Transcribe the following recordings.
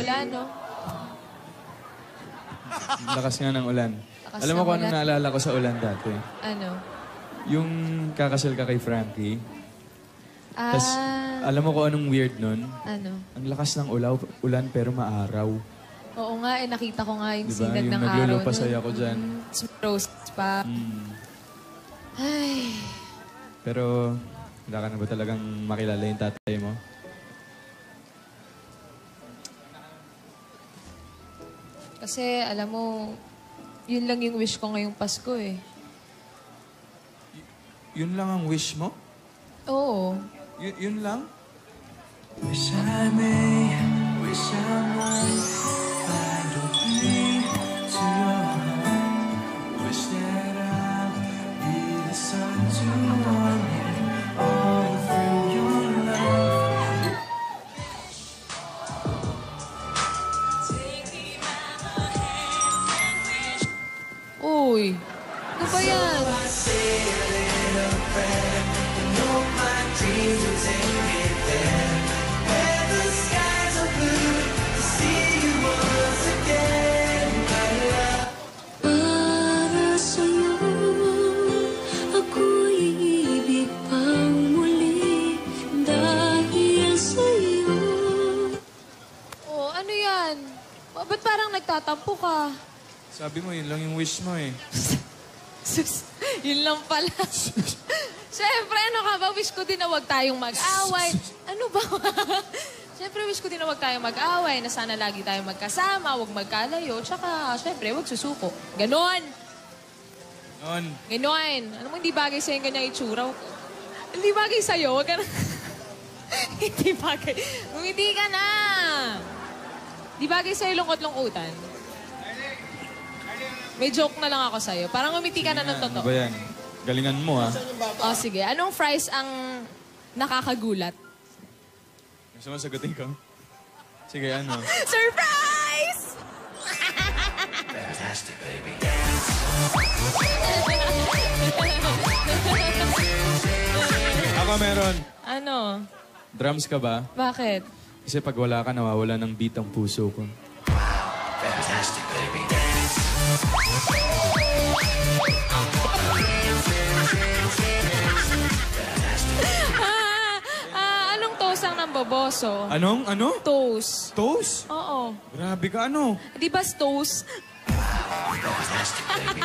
ulan, no? Lakas nga ng ulan. Lakas Alam mo ng kung anong ulan. naalala ko sa ulan dati? Ano? Yung kakasal ka kay Frankie. Tas, alam mo kung anong weird nun? Ano? Ang lakas ng ulan pero maaraw. Oo nga, nakita ko nga yung Diba? sinag Yung ng araw naglulupasay ako dyan. Rose pa. Ay. Pero, wala ka na ba talagang makilala yung tatay mo? Kasi, alam mo, yun lang yung wish ko ngayong Pasko eh. Yun lang ang wish mo? Oo. Yun lang? Wish I may, wish I might find a way to your heart. Wish that I'd be the sun to warm you all through your life. Uy, ano ba yan? Para sa'yo, ako'y ibig pang muli dahil sa'yo. Oh, ano yan? Ba't parang nagtatampo ka? Sabi mo, yun lang yung wish mo eh. Sus, yun lang pala. Siyempre, ano ka ba? Wish ko din na huwag tayong mag-away. Ano ba? Siyempre, wish ko din na huwag tayong mag-away, na sana lagi tayong magkasama, huwag magkalayo, tsaka, siyempre, huwag susuko. Ganon! Noon. Ganon! Ano mo, hindi bagay sa'yo yung ganyang itsura. Hindi bagay sa'yo, huwag ka na... Hindi bagay. Ngumiti ka na! Hindi bagay sa'yo lungkot-lungkutan. May joke na lang ako sa'yo. Parang ngumiti ka na ng Ano totoo. ba yan? Galingan mo ah. O, sige. Anong fries ang nakakagulat? Gusto mo sagutin ko? Sige, ano? Surprise! Fantastic, baby. Ako meron. Ano? Drums ka ba? Bakit? Kasi pag wala ka, nawawala ng beat ang puso ko. Fantastic, baby. Anong toast ang namboboso? Anong? Ano? Toast. Toast? Oo. Grabe ka, ano? Di ba toast? Fantastic, baby.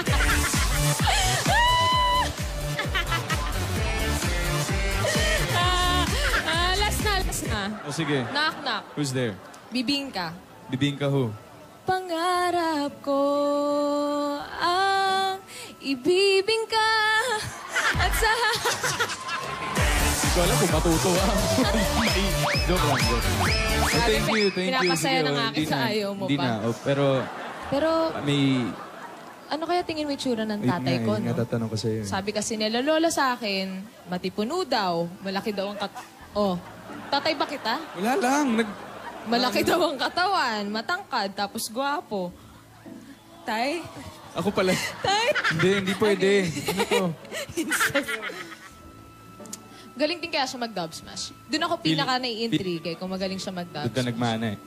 Last na. O sige. Knock, knock. Who's there? Bibingka. Bibingka who? Pangarap ko ang ibibingka at sa... Hindi ko alam kung matutuwa. Joke lang, joke lang. Oh, thank you, thank you. Pinapasaya Sige, na oh, nga hindi kita, na. ayaw mo Hindi pa. na, oh, pero Pero may... ano kaya tingin mo itsura ng Wait tatay nga, ko, yun nga no? tatanong ko sa'yo. Sabi kasi nila lola sa akin, matipuno daw, malaki daw ang Oh, tatay ba kita? Wala lang. Malaki daw ang katawan, matangkad, tapos gwapo. Tay? Ako pala. Tay? Hindi pwede. Ano to? Galing din kaya siya mag-dub smash. Doon ako pinaka nai-intrigue kung magaling siya mag-dub Doon ka smash. nagmana eh.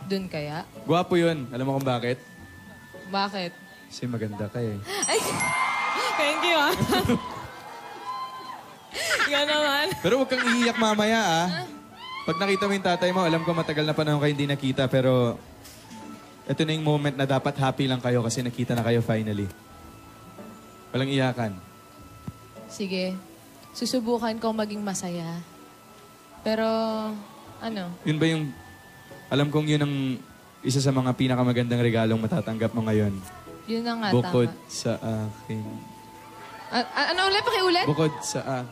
Doon kaya? Gwapo yun. Alam mo kung bakit? Bakit? Kasi maganda ka eh. Ay, thank you, ah. Yan naman. Pero huwag kang iiyak mamaya ah. Pag nakita mo yung tatay mo, alam ko matagal na panahon kayo hindi nakita, pero ito na yung moment na dapat happy lang kayo kasi nakita na kayo finally. Walang iyakan. Sige. Susubukan ko maging masaya. Pero, ano? Yun ba yung... Alam kong yun ang isa sa mga pinakamagandang regalong matatanggap mo ngayon. Yun na nga, Bukod tama. sa akin. Ano ulit? Pakiulit? Bukod sa...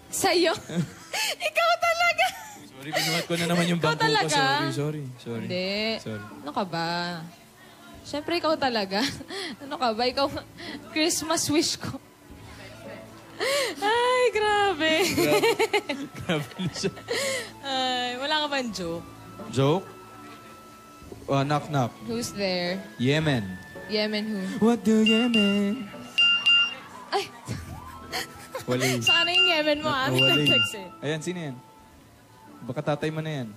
Sa'yo? Ikaw talaga! Sorry, binuhat ko na naman yung Ikaw bangko ko. talaga? Sorry. Hindi. Sorry. Ano ka ba? Siyempre, ikaw talaga. Ano ka ba? Ikaw, Christmas wish ko. Ay, grabe. Grabe na siya. Ay, wala ka bang joke? Joke? Knock knock. Who's there? Yemen. Yemen who? What do Yemen? Ay, Wali. saka na yung Yemen mo, ah. Wali. Nag-text eh. Ayan, sino yan? Baka tatay mo na yan.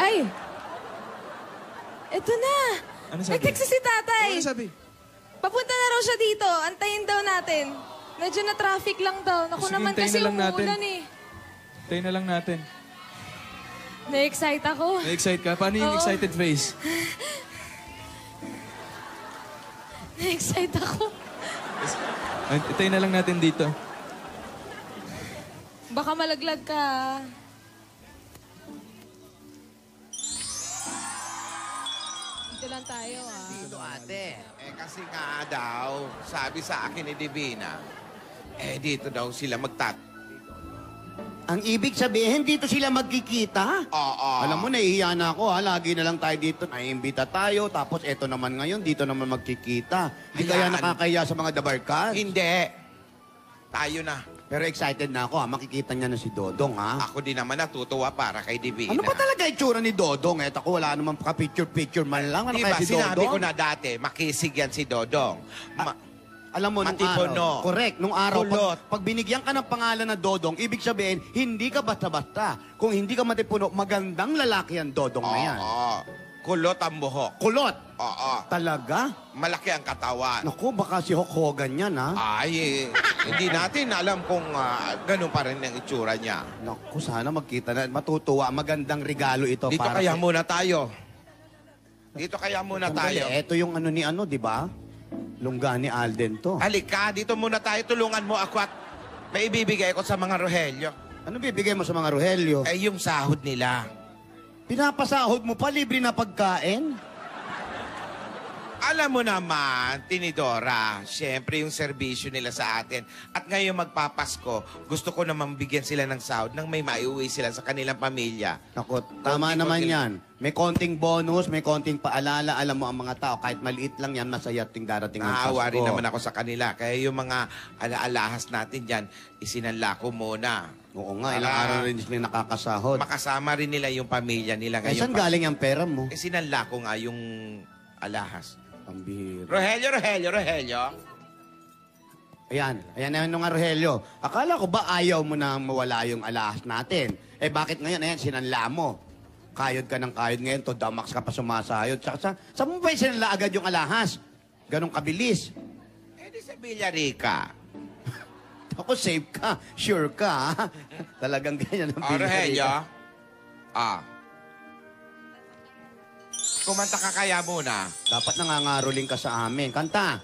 Ay! Eto na! Ano sabi? Nag-text si tatay. Ano sabi? Papunta na raw siya dito. Antayin daw natin. Medyo na traffic lang daw. Naku Sige, naman hintayin kasi na lang natin. umuulan eh. Tayo na lang natin. Na-excite ako. Na-excite ka? Paano yung Oo. excited face? Na-excite ako. Tayo na lang natin dito. Baka malaglag ka. Dito lang tayo ah. Dito, ate. Kasi nga daw, sabi sa akin ni Divina, dito daw sila Ang ibig sabihin, dito sila magkikita? Oo. Alam mo, nahihiya na ako ha. Lagi na lang tayo dito. Naiimbita tayo. Tapos eto naman ngayon, dito naman magkikita. Hindi kaya Hayaan. nakakahiya sa mga dabarkas? Hindi. Tayo na. Pero excited na ako ha. Makikita niya na si Dodong ha. Ako din naman natutuwa para kay Divina. Ano ba talaga itsura ni Dodong? Eto ko, wala naman ka-picture-picture man lang. Ano Diba, kaya si sinabi Dodong? ko na dati, makisig yan si Dodong. Alam mo, nung Matipuno. araw. Correct. Nung araw, Kulot. pag binigyan ka ng pangalan na Dodong, ibig sabihin, hindi ka basta-basta. Kung hindi ka matipuno, magandang lalaki ang Dodong na yan. Oo. Kulot ang buhok. Kulot. Oo. Talaga? Malaki ang katawan. Naku, baka si Hulk Hogan yan, ha? Ay, hindi natin alam kung ganun pa rin ang itsura niya. Naku, sana magkita na. Matutuwa. Magandang regalo ito Dito para kaya kay- muna tayo. Dito kaya muna Sandali, tayo. Ito yung ano ni ano, di ba? Lungga ni Alden to. Halika, dito muna tayo. Tulungan mo ako at may ibibigay ko sa mga Rogelio. Ano bibigay mo sa mga Rogelio? Yung sahod nila. Pinapasahod mo pa, libre na pagkain? Alam mo naman, Tinidora, siyempre yung serbisyo nila sa atin. At ngayon magpapasko, gusto ko naman bigyan sila ng sahod nang may maiuwi sila sa kanilang pamilya. Naku, tama naman Konting- yan. May konting bonus, may konting paalala. Alam mo, ang mga tao, kahit maliit lang yan, masaya ting darating ang Naawa Pasko. rin naman ako sa kanila. Kaya yung mga alaalahas natin dyan, isinanla ko muna. Oo nga, ilang araw rin sila nakakasahod. Makasama rin nila yung pamilya nila Eh, ngayon. saan galing ang pera mo? Sinanla ko nga yung alahas. Pambihira. Rogelio. Ayan na yung nga, Rogelio. Akala ko ba ayaw mo na mawala yung alahas natin? Eh bakit ngayon, ayan, sinanla mo? Kayod ka ng kayod ngayon, to damax ka pa sumasayod. Saan mo ba yung sinanla agad yung alahas? Ganong kabilis. Di sa Villarica. Ako, safe ka. Sure ka, ha? Talagang ganyan ang Rogelio. Kumanta ka kaya muna. Dapat nangangaroling ka sa amin. Kanta.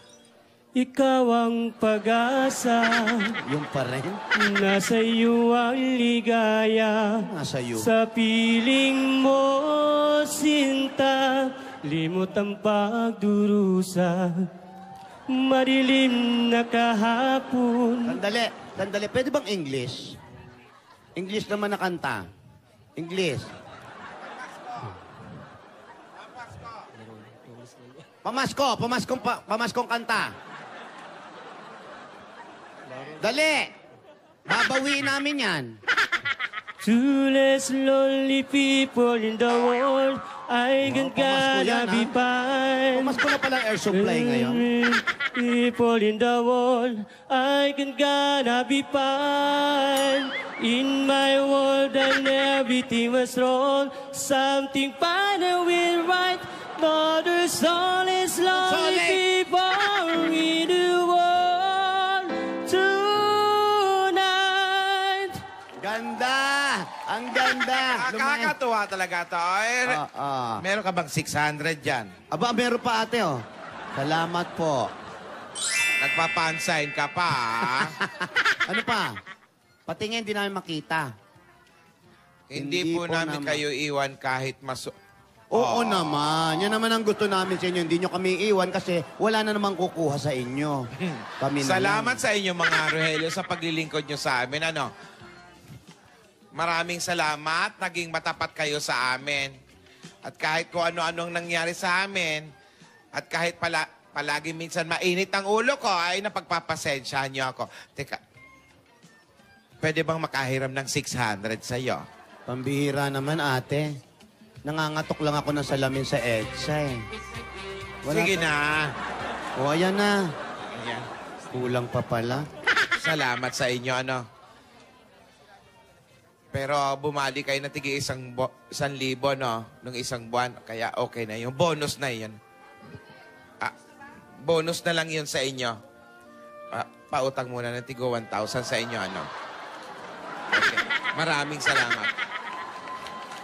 Ikaw ang pag-asa, Yung pa rin. nasa iyo ang ligaya. Nasa iyo. Sa piling mo, sinta, limot ang pagdurusa. Madilim na kahapon. Sandali. Pwede bang English? English naman na kanta. English. Pamaskong kanta. Dali! Babawiin namin yan. To less lonely people in the world, I can pamasko yan, gonna be fine. Pamasko na palang air supply ngayon. People in the world, I can gonna be fine. In my world and everything was wrong. Something final will right. Not a soul is lonely people in the world tonight. Ganda! Ang ganda! Kakatuwa talaga to. Meron ka bang 600 dyan? Aba, meron pa ate, oh. Salamat po. Nagpapansign ka pa, ah. Ano pa? Pati nga hindi namin makita. Hindi po namin kayo iwan kahit Oo naman. Yan naman ang gusto namin sa inyo. Hindi nyo kami iwan kasi wala na namang kukuha sa inyo. Kami na Salamat lang. sa inyo mga Rogelio sa paglilingkod nyo sa amin. Maraming salamat. Naging matapat kayo sa amin. At kahit kung ano-anong nangyari sa amin, at kahit palagi minsan mainit ang ulo ko, ay napagpapasensyahan nyo ako. Teka, pwede bang makahiram ng 600 sa'yo? Pambihira naman ate. Nangangatok lang ako ng salamin sa EDSA eh. Sige na. O, ayan na. Ayan. Kulang pa pala. Salamat sa inyo, Pero bumali kayo na tigi 1,000, no? Nung isang buwan. Kaya okay na yung bonus na yun. Bonus na lang yun sa inyo. Pautang muna ng tigo 1,000 sa inyo, ano? Okay. Maraming salamat.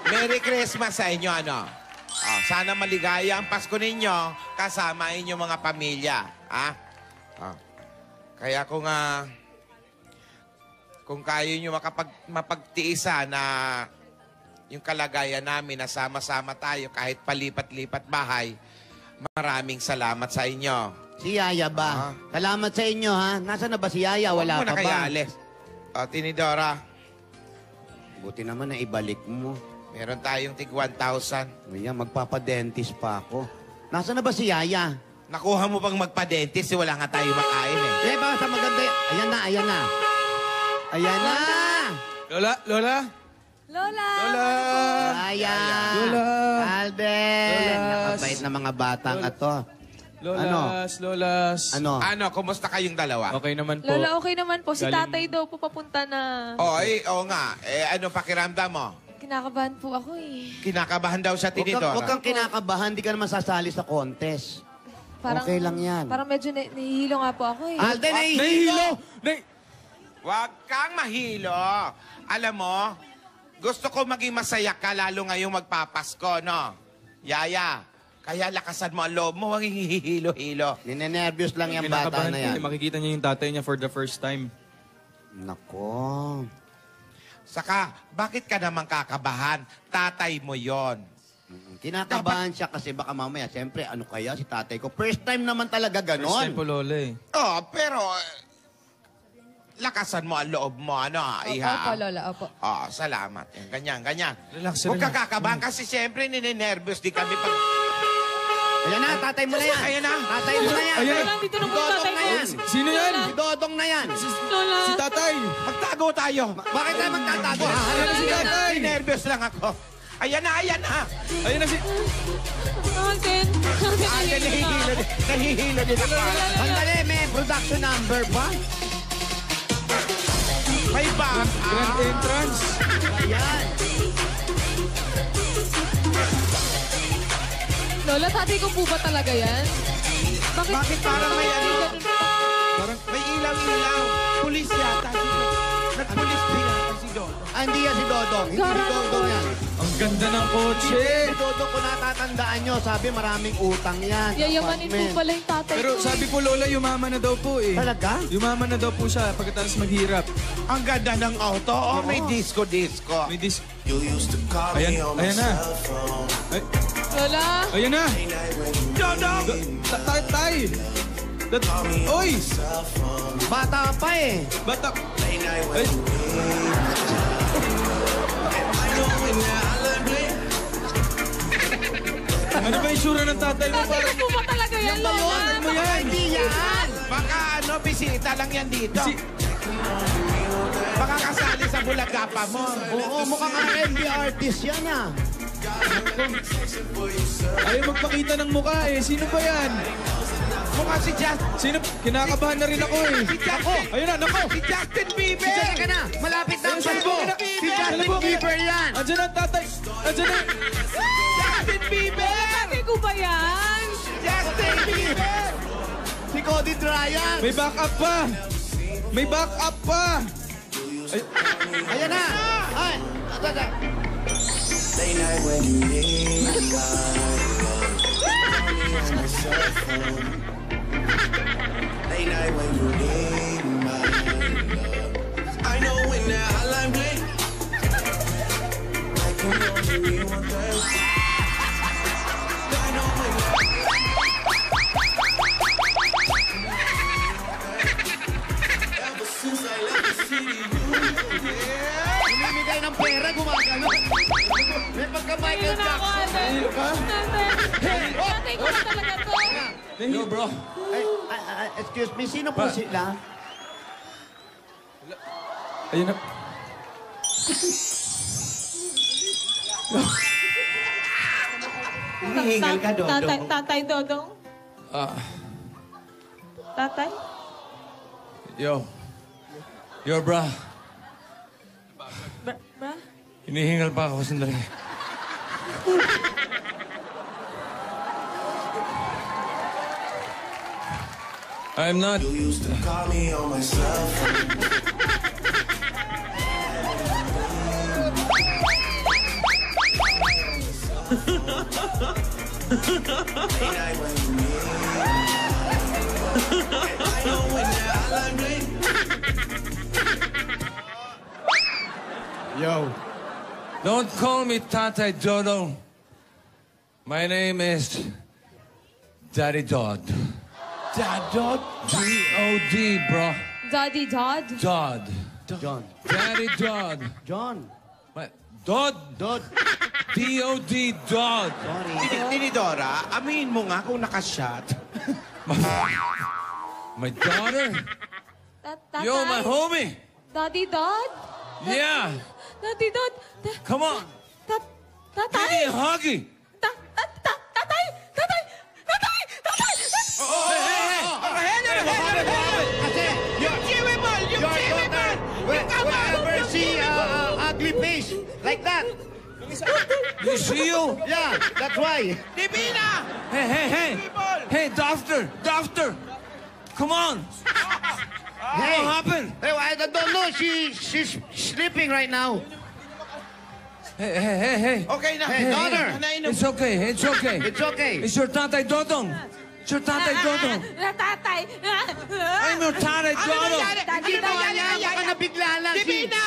Merry Christmas sa inyo, ano? Sana maligaya ang Pasko ninyo kasama inyong mga pamilya. Kaya kung kaya nyo mapagtiisa na yung kalagayan namin na sama-sama tayo kahit palipat-lipat bahay, maraming salamat sa inyo. Si Yaya ba? Salamat sa inyo, ha? Nasaan na ba si Yaya? Wala Huwag mo pa na kaya, ba? Alex. Tinidora, Buti naman na ibalik mo. meron tayong tig 1,000. Ayan, magpapadentist pa ako. Nasaan na ba si Yaya? Nakuha mo pang magpa-dentist, wala nga tayo makain eh. Baka sa maganda. Ayan na, ayan na. Ayan na! Lola! Lola! Lola! Lola! Yaya! Lola! Alden! Lolas! Nakabait na mga batang ato. Lolas! Lolas! Ano? Kumusta kayong dalawa? Okay naman po. Lola, okay naman po. Si Galing- tatay daw po papunta na. Oo nga. Ano pakiramdam mo? Kinakabahan po ako eh. Kinakabahan daw siya, Tinidora. Huwag kang kinakabahan, di ka naman sasali sa contest. Parang, Okay lang yan. Parang medyo nahihilo nga po ako eh. Alden, Nahihilo! Huwag kang mahilo. Alam mo, gusto ko maging masaya ka lalo ngayong magpapasko, no? Yaya, kaya lakasan mo ang loob mo, huwag hihilo-hilo. Ninenervyos lang yung bata Kinakabahan na po yan. eh. Makikita niya yung tatay niya for the first time. Nako. Saka, bakit ka naman kakabahan? Tatay mo yon. Kinakabahan siya kasi baka mamaya, siyempre, ano kaya si tatay ko? First time naman talaga ganon. First time po, Lola eh. Pero lakasan mo ang loob mo, ano, iha? Opo, Lola, opo. Salamat. Ganyan, ganyan. Relax, Huwag relax. ka kakabahan kasi siyempre ninenervyos di kami pag... Ayan na, tatay mo na yan. Ayan na. Tatay mo na yan. Ayan Lola, dito na po yung Dodong tatay na ko. yan. Sino yan? Si Dodong na yan. Lola! Si tatay! Magtago tayo. Bakit tayo magtatago? Ayan na si tatay! Nervous lang ako. Ayan na, ayan na. Ayan na si... Alden! Nahihilo din ako. Sandali, may production number ba? May back. Grand entrance! Ayan. Lola, tatay ko po ba talaga yan? Bakit parang may ano? Parang... May ilaw-ilaw. Pulis yata. Nagpulis din yata si Don. Hindi yan si Dodong. Hindi si Dodong yan. Ang ganda ng kotse! Si Dodong, kung natatandaan nyo, sabi maraming utang yan. Yayamanin po Apartment. pala yung tatay Pero ko. sabi po, Lola, yumaman na daw po eh. Talaga? Yumaman na daw po siya pagkatapos maghirap. Ang ganda ng auto. May disco-disco. May dis... You used to call Ayan, me on my ayan na. cell phone. Ay, Lola! ayan na! Dodong! Tay! Oy! Cell phone. Bata pa eh. Bata! Late night when Ay! you I know when you're hollering, babe. Ano ba yung sura ng tatay mo? Tatay ko po ba talaga yan, Lola? Ano mo yan? Hindi yan. Baka bisita lang yan dito. Baka kasali sa Bulagapa mo. Oo, mukhang R&B artist yan ah. Ayaw magpakita ng mukha eh. Sino ba yan? Mukha si Justin. Sino? Kinakabahan na rin ako eh. Si Justin. Ayun na, nako! Si Justin Bieber. Diyan ka na. Malapit na ang Ayun, Pasko. ayun, Si Justin Bieber yan. Andiyan ang tatay! Andiyan na! Justin Bieber. Tatay ko ba yan? Justin Bieber. Si Cody Dryan. May backup pa! May backup pa! Ay, Ayan na. Ay. Late night when you need my love. Call me on my cell phone. Late night when you need my love. I know when that hotline bling. I can only be one thing. I know when ever since I left the city, Namimigay ng pera, gumagano. May pagka-Michael Ayun ako, Jackson. Alden. Tatay. Tatay ko ba talaga to? Yo, bro. Excuse me, sino po sila? Ayun na. Hinihingal ka, Dodong. Tatay Dodong? Tatay? Yo. Yo, bra. Bra? Hinihingal pa ako sandali. I'm not... You used to call me on my cell phone. Yo. Don't call me Tatay Dodo. My name is Daddy Dodd. Dad, Dodd? D-O-D, bro. Daddy Dodd? Dodd. John. Daddy Dodd. John. What? Dodd? Dod. D-O-D, Dodd. Tinidora, aminin mo nga kung nakashot. My daughter? Tatay? Yo, my homie. Daddy Dodd? Yeah. Daddy Dodd? Come on. Tatay? Give me a huggy. Tatay! Tatay! Tatay! Tatay! Yung kiwibol! Yung kiwibol! Whenever see ugly face like that. You see you? Yeah, that's why. Divina! Hey. Hey, doctor. Come on. Hey, What happened? hey, I don't know. She's sleeping right now. Hey. Okay na. Hey, daughter. It's okay. It's okay. It's your Tatay Dodong. It's your Tatay Dodong. Tatay! I'm your Tatay Ano Dodong. nangyari? Hindi mo niya, baka nabigla lang. Divina!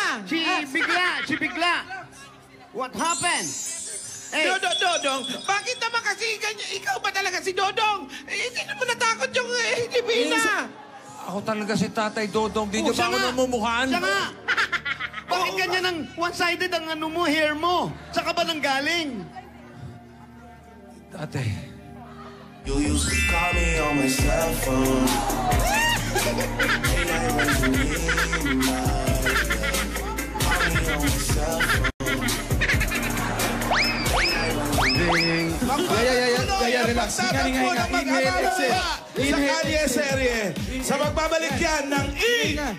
Si bigla. What happened? Hey, Dodong, bakit naman kasi ganyan? Ikaw ba talaga si Dodong? Hindi naman natakot yung Divina. Ako talaga si Tatay Dodong. Di niyo siya ba ako nga. namumukhaan? Siya nga. Bakit ganyan ang one-sided ang ano mo, hair mo? Saan ka ba nang galing? Tatay. You used to call me on my cell phone. Late night when you need my love. Call me on my cell phone. Yeah, relax. Hinga. Inhale, exhale. Sa Kalye Serye. Sa magbabalik yan ng Hinga.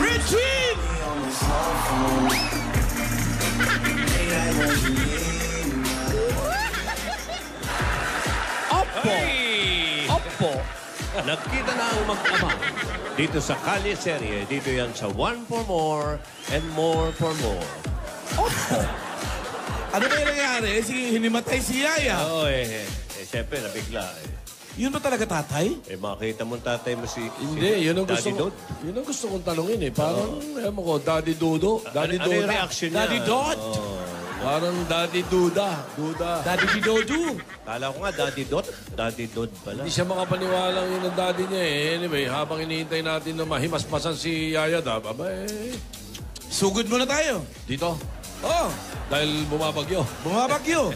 Retreat! On my cell phone. Late night when you need Opo! Nagkita na ang mag-ama dito sa Kalye Serye. Dito yan sa One for More and More for More. Ano ba yung nangyari? Hinimatay si Yaya. Oo siyempre nabigla Yun ba talaga tatay? makita mo tatay mo si Hindi, yun ang gusto Daddy ko. Dod. Yun ang gusto kong tanongin eh. Parang, ewan ko, Daddy Dodo. Daddy Ano yung Doda. reaction niya? Daddy Dod? Parang Daddy Duda. Daddy Bidodo. Kala ko nga Daddy Dot. Daddy Dod pala. Hindi siya makapaniwalang yun ang daddy niya eh. Anyway, habang hinihintay natin na mahimasmasan si Yaya Dab, Sugod muna tayo. dito. Oh, Dahil bumabagyo. bumabagyo.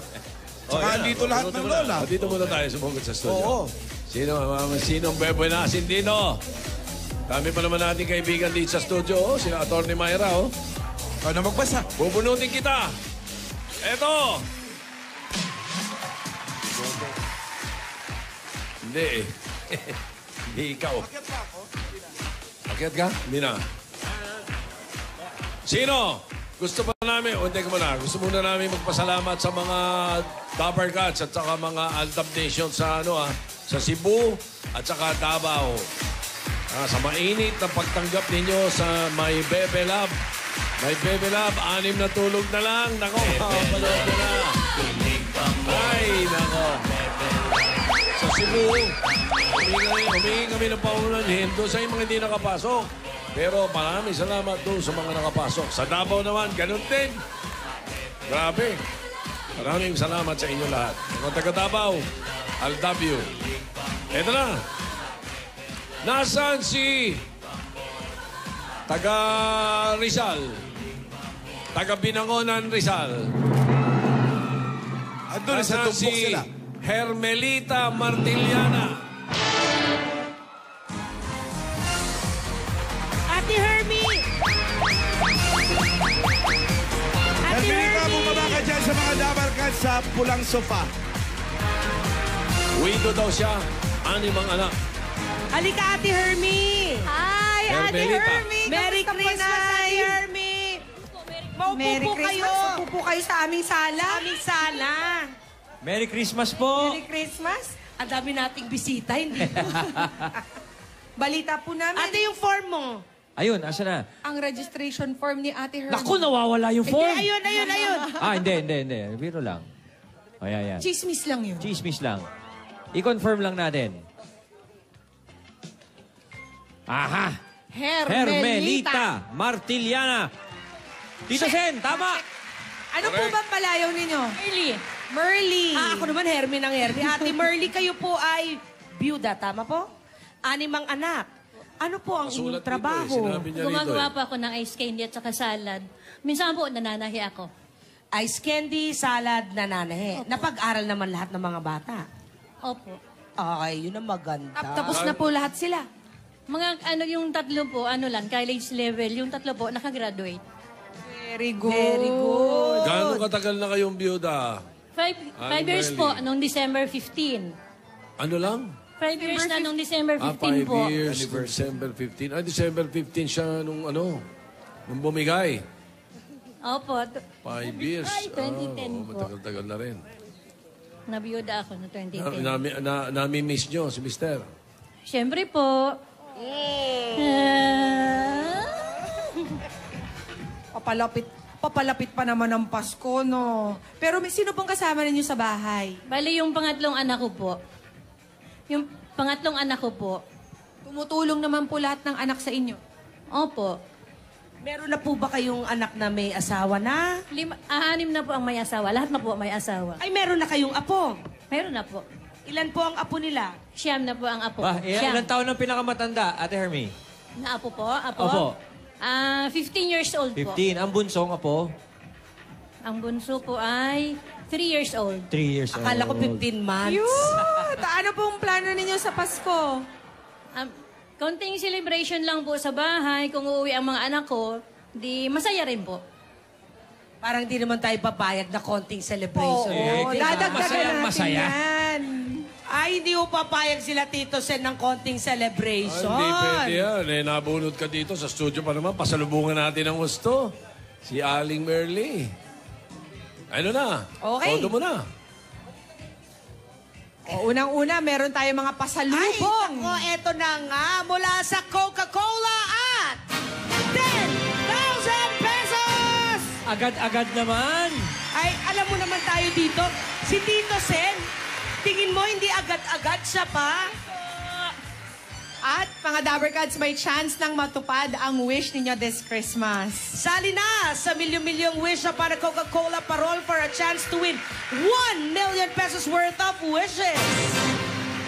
Tsaka andito lahat ng lola. Dito muna tayo sumugod sa Oo. studio. Sinong beboy nasin dito? Dami pa naman natin kaibigan dito sa studio. Sina Atty. Myra. Ano magbasa? Bubunutin kita. Eto. Hindi eh. Hindi ikaw. Akyat ka? Hindi na. Sino? Gusto pa namin, o hindi ka muna, gusto muna namin magpasalamat sa mga Dapper Cats at saka mga Aldab Nation sa sa Cebu at saka Davao. Sa mainit na pagtanggap ninyo sa My Bebe Lab. My Bebe Lab, 6 na tulog na lang. Nako, mapapanood ko na. Ay, nako. Sa Cebu, humingi kami ng paunahin doon sa mga hindi nakapasok. Pero maraming salamat doon sa mga nakapasok. Sa Davao naman, ganun din. Grabe. Maraming salamat sa inyo lahat. Mga taga Davao, I'll love you. Eto na. Nasaan si taga Rizal? Taga Binangonan, Rizal. Andun sa Nasaan tumbok si sila. Hermelita Martiliana? Ate Hermie! Ate Hermelita, bumaba ka Hermie! dyan sa mga dabarkan sa pulang sofa. Widow daw siya. 6 anak. Halika, Ate Hermie! Hi, Ate Hermelita. Hermie! Merry Kamusta po, Christmas, Ate Ate Hermie! Maupo po kayo sa aming sala. Aming sala. Merry Christmas po. Merry Christmas. Ang dami nating bisita, hindi po. Balita po namin. Ate, yung form mo. Ayun, asa na? Ang registration form ni Ate Hermie. Naku, nawawala yung form. Ayun. Hindi. Biro lang. Ayan. Chismis lang yun. Chismis lang. I-confirm lang natin. Aha! Hermelita Martiliana. Tito Sen, tama! Ano po ba palayaw ninyo? Merly. Ako naman, Hermie ng Hermie. Ate Merly, kayo po ay byuda, tama po? 6 anak. Ano po ang inyong trabaho? Gumagawa po ako ng ice candy at saka salad. Minsan po, nananahi ako. Ice candy, salad, nananahe. Napag-aral naman lahat ng mga bata. Opo. Okay, yun ang maganda. Tapos na po lahat sila. Yung tatlo po, college level. Yung tatlo po, nakagraduate. Very good. Gaano katagal na kayong biyuda? 5 years po, nung December 15. Ano lang? 5 years na nung December 15 po. 5 years, December 15. December 15 siya nung bumigay. Opo. 5 years. Ay, 2010 po. Matagal-tagal na rin. Nabiyuda ako no 2010. Nami-miss nyo si Mister. Siyempre po. Papalapit pa naman ang Pasko, no? Pero sino pong kasama ninyo sa bahay? Bali, yung pangatlong anak ko po. Yung pangatlong anak ko po. Tumutulong naman po lahat ng anak sa inyo? Opo. Meron na po ba kayong anak na may asawa na? 6 na po ang may asawa. Lahat na po may asawa. Ay, meron na kayong apo? Meron na po. Ilan po ang apo nila? 9 na po ang apo. Ilan taon ang pinakamatanda, Ate Hermie? Na apo po? Apo? Opo. 15 years old po. 15. Ang bunsong apo? Ang bunso po ay 3 years old. 3 years old. Akala ko 15 months. Yun! Ano pong plano ninyo sa Pasko? Konting celebration lang po sa bahay. Kung uuwi ang mga anak ko, di masaya rin po. Parang di naman tayo papayag na konting celebration. Oo, dadagdagan natin masaya. yan. Ay, hindi mo papayag sila, Tito Sen, ng konting celebration. Hindi pwede yan. Nabunod ka dito sa studio pa naman. Pasalubungan natin ang gusto. Si Aling Merly. Ano na? Okay. Todo mo na. Unang-una, meron tayong mga pasalubong. Ay, ako, eto na nga. Mula sa Coca-Cola at 10,000 pesos! Agad-agad naman. Ay, alam mo naman tayo dito, si Tito Sen, tingin mo hindi agad-agad siya pa? At mga Dabbercats, may chance nang matupad ang wish ninyo this Christmas. Sali na sa milyong-milyong wish para Coca-Cola Parol for a chance to win 1 million pesos worth of wishes.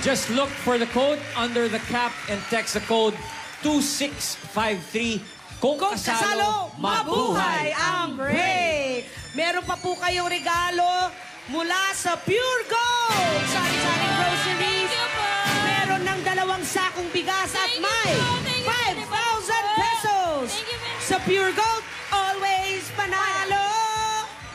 Just look for the code under the cap and text the code 2653. Kung kasalo, mabuhay ang break! Meron pa po kayong regalo mula sa Pure Gold! Sari-saring groceries. Meron ng 2 sakong bigas at may 5,000 pesos! Sa Pure Gold, always panalo!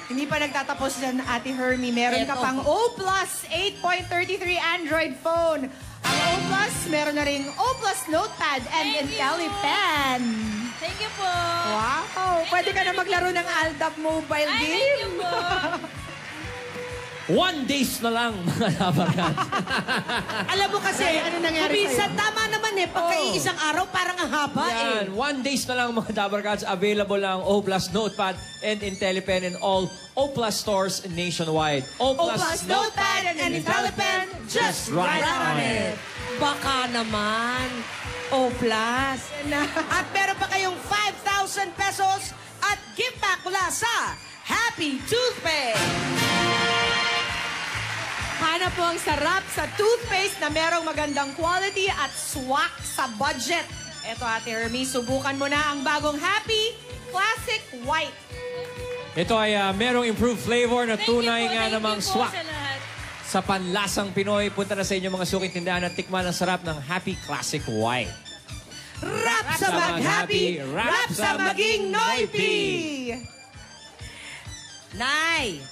Hindi pa nagtatapos dyan, Ate Hermie. Meron ka pang O Plus 8.33 Android phone. Ang O Plus, meron na ring O Plus Notepad and IntelliPen. Thank you po. Wow! Pwede ka na maglaro ng Aldab mobile game. Thank you po. 1 days na lang, mga Dabbercats. Alam mo kasi, ano nangyari minsan tama naman pagka isang araw, parang ang haba Yan, 1 days na lang, mga Dabbercats. Available lang O Plus Notepad and IntelliPen in all O Plus stores nationwide. O Plus Notepad and IntelliPen, just right on it. Baka naman. O Plus. At meron pa kayong 5,000 pesos at gift back mula sa Happy Toothpaste. Hanap po ang sarap sa toothpaste na merong magandang quality at swak sa budget. Eto, Ate Hermie, subukan mo na ang bagong Happy Classic White. Ito ay merong improved flavor na tunay nga namang swak. Sa panlasang Pinoy, punta na sa inyo mga suking tindahan at tikman ang sarap ng Happy Classic White. Rap sa mag-happy, rap sa maging noisy! Nay,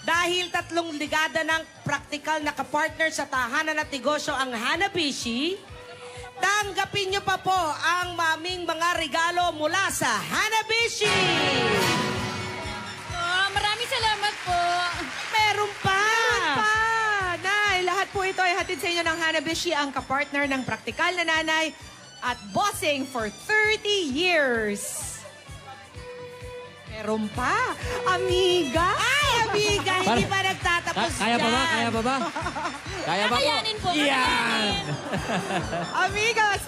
dahil 3 ligada ng praktikal na kapartner sa tahanan at negosyo ang Hanabishi, tanggapin niyo pa po ang maming mga regalo mula sa Hanabishi! Maraming salamat po. Meron pa! Meron pa! Nay, lahat po ito ay hatid sa inyo ng Hanabishi, ang kapartner ng praktikal na nanay at bossing for 30 years. Meron pa. Amiga. Ay, amiga, hindi pa nagtatapos Kaya pa ba? Kaya pa ba? Kaya ba? Kakayanin po. Yan! Amiga,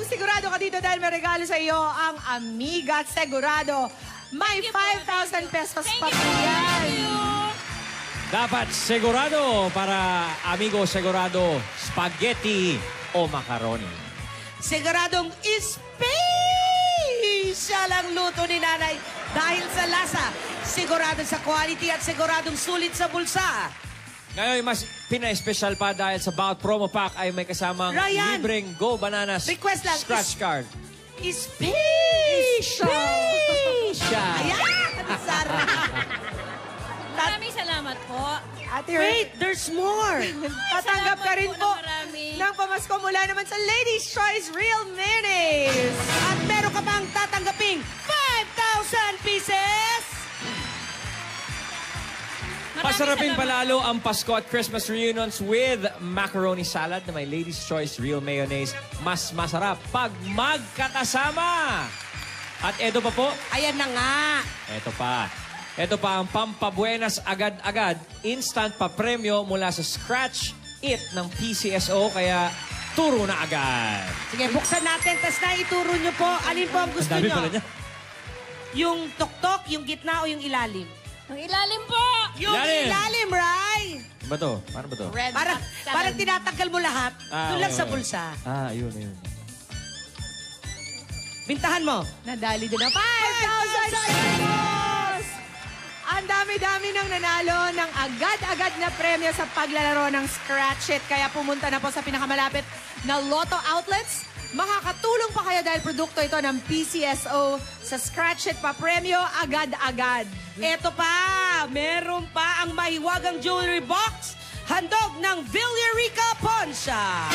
sigurado ka dito dahil may regalo sa iyo ang Amiga Segurado. May 5,000 pesos pa po yan. Dapat segurado para amigo segurado spaghetti o macaroni. Siguradong special ang luto ni nanay dahil sa lasa, sigurado sa quality at siguradong sulit sa bulsa. Ngayon, mas pina-special pa dahil sa bawat promo pack ay may kasamang Ryan! libreng Go Bananas Request lang, scratch card. Special! Ayan! Sarap! Maraming salamat po. Ate Wait, there's more! Tatanggap ka rin po Marami. ng pamasko mula naman sa Ladies' Choice Real Minis. At meron ka bang tatanggaping 5,000 pieces? Pasarapin palalo ang Pasko at Christmas reunions with macaroni salad na may Ladies' Choice Real Mayonnaise. Mas masarap pag magkakasama. At eto pa po. Ayan na nga. Eto pa. Ito pa ang pampabuenas agad-agad, instant pa premyo mula sa Scratch It ng PCSO, kaya turo na agad. Sige, buksan natin, tas na ituro nyo po. Alin po ang gusto Ang dami nyo? pala niya. Yung tuktok, yung gitna o yung ilalim? Yung ilalim po. Yung ilalim, Ray! Ano ba to? Paano ba to? Parang tinatanggal mo lahat. Doon lang okay, sa okay. bulsa. Ayun. Bintahan mo. Nadali din ang 5,000 pesos! Ang dami-dami ng nanalo ng agad-agad na premyo sa paglalaro ng Scratch It. Kaya pumunta na po sa pinakamalapit na Lotto outlets. Makakatulong pa kayo dahil produkto ito ng PCSO sa Scratch It pa premyo agad-agad. Eto pa, meron pa ang mahiwagang jewelry box. Handog ng Villarica Ponsa.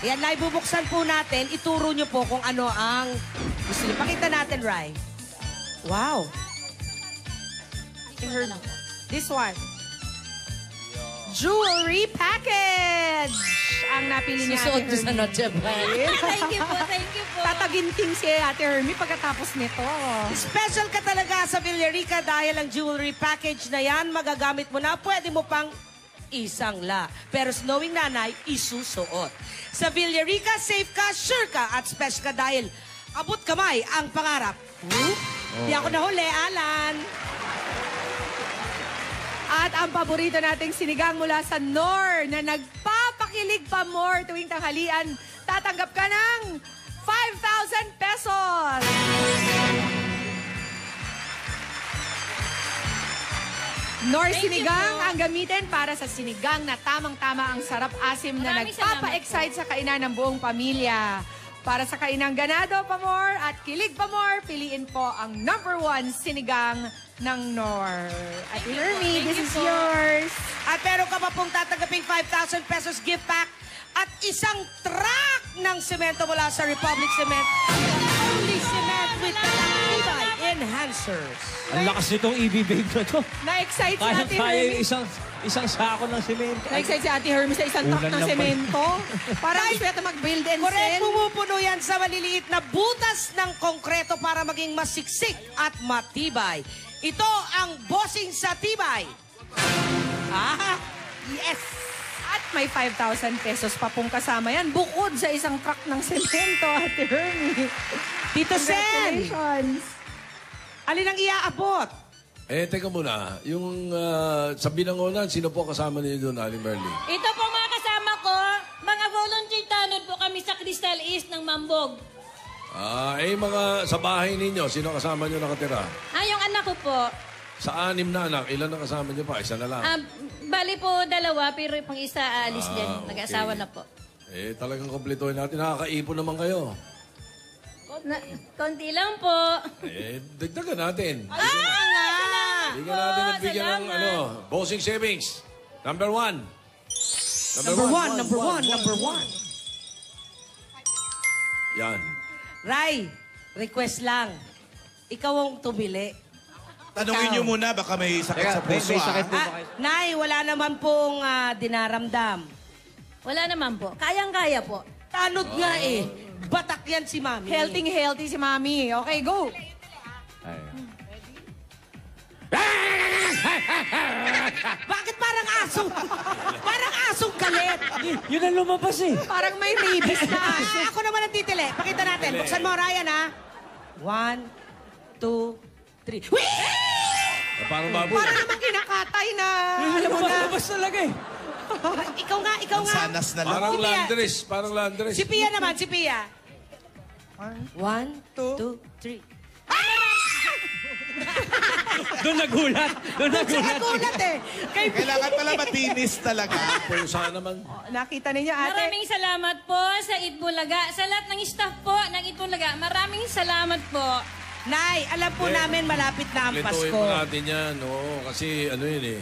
Yan na, ibubuksan po natin. Ituro nyo po kung ano ang gusto nyo. Pakita natin, Rai. Wow. This one. Jewelry package! Ang napili ni Ate Susuot ko sa Hermie. Noche Buena. Thank you po, thank you po. Tataginting si Ate Hermie pagkatapos nito. Special ka talaga sa Villarica dahil ang jewelry package na yan, magagamit mo na, pwede mo pang isangla. Pero snowing nanay, isusuot. Sa Villarica, safe ka, sure ka, at special ka dahil abot kamay ang pangarap. Di ako nahuli, Alan. At ang paborito nating sinigang mula sa Nor na nagpapakilig pa more tuwing tanghalian, tatanggap ka ng 5,000 pesos! Nor sinigang ang gamitin para sa sinigang na tamang-tama ang sarap-asim na Maraming salamat nagpapa-excite sa kainan ng buong pamilya. Para sa kainang ganado pa more at kilig pa more, piliin po ang #1 sinigang ng Nor. At Hermie, this is yours. At meron ka pa pong tatanggaping 5,000 pesos gift pack at isang truck ng semento mula sa Republic Cement. Only cement with Tibay enhancers. Ang lakas nitong EB-Babe na to. Na-excite si Ate Kaya yung Hermie. isang sako ng semento. Na-excite si Ate Hermie sa isang truck Ulan ng lang pala. semento. Parang gusto yata mag-build and Correct, sell. pumupuno yan sa maliliit na butas ng konkreto para maging masiksik at matibay. Ito ang bossing sa tibay. Yes! At may 5,000 pesos pa pong kasama yan. Bukod sa isang truck ng semento, Ate Hermie. Tito Sen! Congratulations! Alin ang iaabot? Teka muna. Yung sa binangonan, sino po kasama niyo doon, Aling Merly? Ito po mga kasama ko, mga volunteer tanod po kami sa Crystal East ng Mambog. Mga sa bahay ninyo, sino kasama niyo nakatira? Yung anak ko po, Sa 6 na anak, ilan na kasama niyo pa? Isa na lang. bali po 2, pero yung pang isa aalis din. Nag-asawa na po. Talagang kompletuhin natin. Nakakaipon naman kayo. Konti lang po. Dagdagan natin. Salamat Bigyan natin at bigyan ng bossing savings. Number 1. Number one. Yan. Ray, request lang. Ikaw ang tumili. Tanungin niyo muna, baka may sakit sa puso, Nay, wala naman pong dinaramdam. Wala naman po. Kayang-kaya po. Tanod nga eh. Batak yan si Mami. Healthy si Mami. Okay, go. Bakit parang aso? Parang asong galit. Yun ang lumabas eh. Parang may rabies na. Ako naman ang titili. Pakita natin. Buksan mo, Ryan, ha? 1, 2, 3. Whee! Parang baboy. Parang naman kinakatay na. Alam mo na. Lumabas talaga eh. Ikaw nga. Sanas na lang. Parang Si Pia. Landres. Parang Landres. Si Pia naman, si Pia. 1, 2, 3. Doon nagulat. Nagulat eh. Kailangan pala matinis talaga. Pusa naman. Nakita ninyo, ate. Maraming salamat po sa Itbulaga. Sa lahat ng staff po ng Itbulaga, maraming salamat po. Nay, alam po namin malapit na ang Lituin Pasko. po natin yan. Oo, kasi ano yun eh.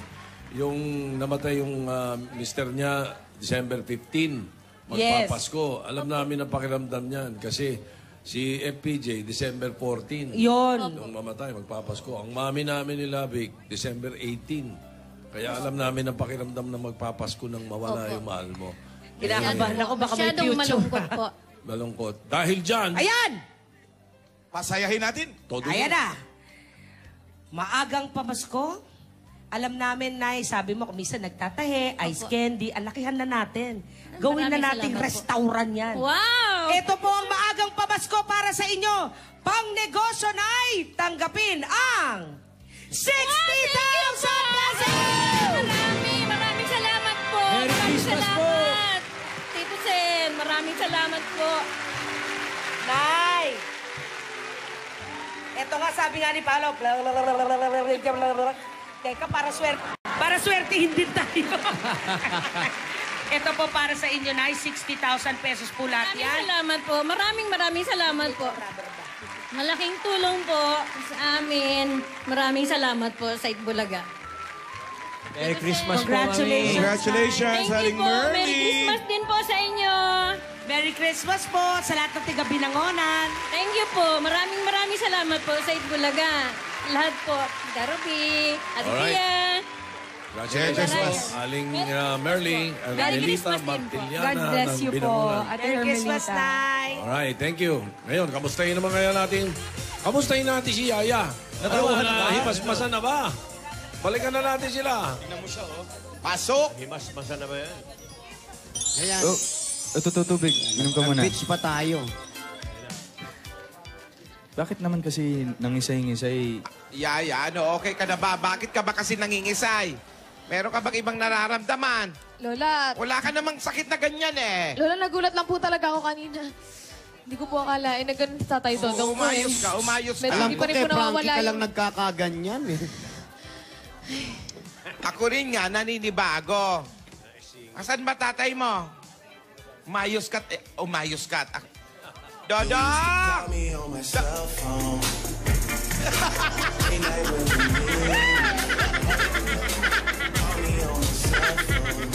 Yung namatay yung mister niya, December 15. Magpapasko. Alam namin ang pakiramdam niyan. Kasi si FPJ, December 14. Yun. Nung mamatay, magpapasko. Ang mami namin ni Lavic, December 18. Kaya alam namin ang pakiramdam na magpapasko nang mawala yung mahal mo. Kinakabahan ako, baka may Masyadong future. malungkot po. Malungkot. Dahil dyan, Ayan! Pasayahin natin. todo Ayan na. Maagang pamasko. Alam namin, Nay, sabi mo, kung minsan nagtatahe, ice candy, alakihan na natin. Gawin na Maraming nating salamat po. restaurant yan. Wow! Ito po ang maagang pamasko para sa inyo. Pang negosyo, Nay, tanggapin ang 60,000 pesos! Maraming salamat po. Merry Christmas po. Tito Sen, maraming salamat po. Nay! Ito nga sabi nga ni Paolo. Teka, para swertihin din tayo. Ito po para sa inyo, Nay, 60,000 pesos po lahat Maraming yan. salamat po. Maraming salamat po. Malaking tulong po sa amin. Maraming salamat po sa Itbulaga. Merry Christmas po, Congratulations. Mami. Congratulations, Thank you Aling po. Merry Merly. Christmas din po sa inyo. Merry Christmas po sa lahat ng tiga-Binangonan. Thank you po. Maraming salamat po sa Itbulaga. Lahat po. Darubi, Ate Alright. Pia. Congratulations, Aling Merly, Merry Angelita Christmas din po. Martiliana God bless ng you po, Binangonan. Ate Merry Christmas, Hermelita. Nay. Alright, thank you. Ngayon, kamustahin naman kaya natin? Kamustahin natin si Yaya? Natawa na, himasmasan na ba? Balikan na natin sila. Pasok! Himas-masa na ba yan? Ayan. Oh, ito tubig. Minom ka muna. Beach pa tayo. Bakit naman kasi nangisay-ngisay? Yaya, okay ka na ba? Bakit ka ba kasi nangingisay? Meron ka bang ibang nararamdaman? Lola, Wala ka namang sakit na ganyan eh. Lola, nagulat lang po talaga ako kanina. Hindi ko po akalain na ganun sa Tatay Dodong ko eh. Umayos ka. Medyo Alam hindi ko pa rin kay po nawawala Frankie ka lang yung- nagkakaganyan eh. Ako rin nga, naninibago. Asan ba tatay mo? Umayos ka. Umayos ka. Dodo! Call me on my cell phone. Every night when we meet. Call me on my cell phone.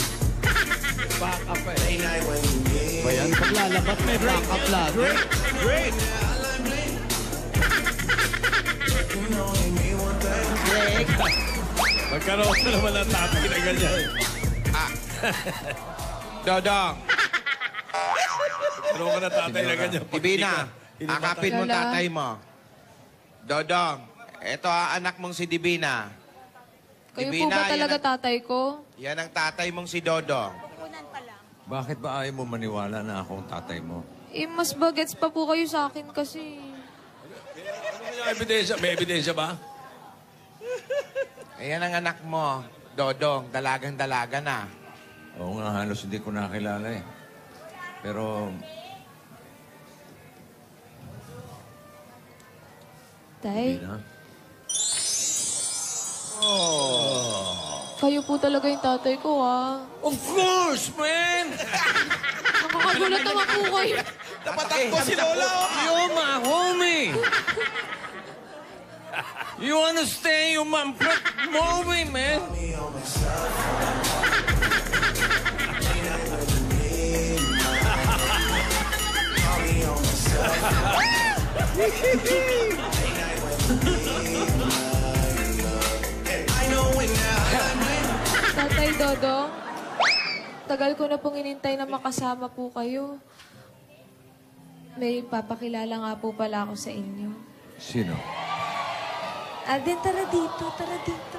Every night when we meet. Bayan, paglalabat may backup lagi. Great. You know you mean one thing. Magkaroon na naman ng tatay na ganyan. Dodong, Magkaroon ka na tatay na ganyan. Ibina, akapin mo Lola. tatay mo. Dodong, eto anak mong si Divina. Kayo po ba talaga tatay ko? Yan ang tatay mong si Dodong. Bakit ba ayaw mo maniwala na akong tatay mo? Eh, mas bagets pa po kayo sa akin kasi. May ebidensya ba? Ayan ang anak mo, Dodong. Dalagang-dalaga na. Oo nga, halos hindi ko nakilala eh. Pero Tay, hindi na. kayo po talaga yung tatay ko, ah. Of course, man! Nakakagulat naman po kayo. Napatakbo si Lola. You're my homie! You understand? You're my homie, man! Call me on my cell phone. Every night when we meet. Call me on my cell phone. Every night when we meet. Dodong. Tagal ko na pong inintay na makasama po kayo. May papakilala nga po pala ako sa inyo. Sino? Alden, tara dito, tara dito.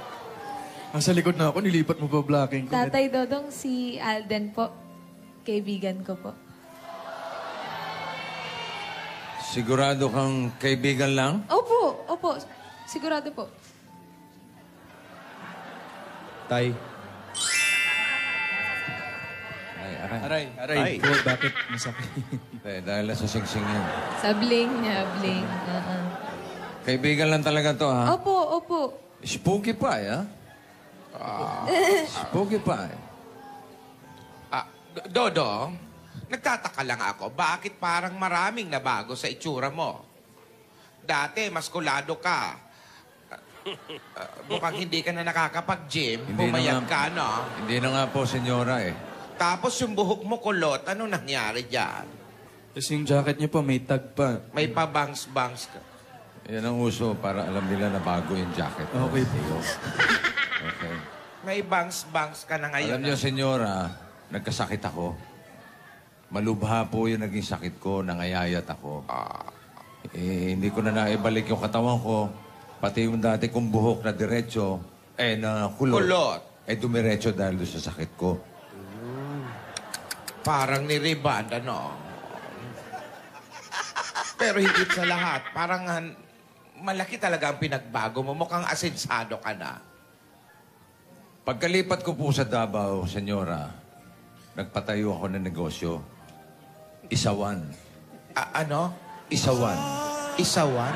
Sa likod na ako, nilipat mo pa blocking ko. Tatay Dodong, si Alden po. Kaibigan ko po. Sigurado kang kaibigan lang? Opo, opo. Sigurado po. Tay. Aray. Aray. Po, bakit masakit? Dahil sa singsing yan. Sa bling niya, bling. Kaibigan lang talaga to, ha? Opo, opo. Spooky pie, ha? Spooky pie. Dodong, nagtataka lang ako, bakit parang maraming nabago sa itsura mo? Dati, maskulado ka. Mukhang hindi ka na nakakapag-gym, pumayat ka, no? Hindi na nga po, senyora, eh. Tapos yung buhok mo kulot, ano nangyari dyan? Tapos yung jacket niyo po, may tag pa. May pa-bangs-bangs ka. Yan ang uso para alam nila na bago yung jacket. Okay. Okay. May bangs-bangs ka na ngayon. Alam niyo, senyora, nagkasakit ako. Malubha po yung naging sakit ko, nangayayat ako. Hindi ko na naibalik yung katawan ko. Pati yung dati kong buhok na diretso, na kulot. Dumiretso dahil doon sa sakit ko. Parang ni-reband, ano? Pero higit sa lahat, parang malaki talaga ang pinagbago mo. Mukhang asensado ka na. Pagkalipat ko po sa Davao, senyora, nagpatayo ako ng negosyo. Isawan. Ano? Isawan. Isawan?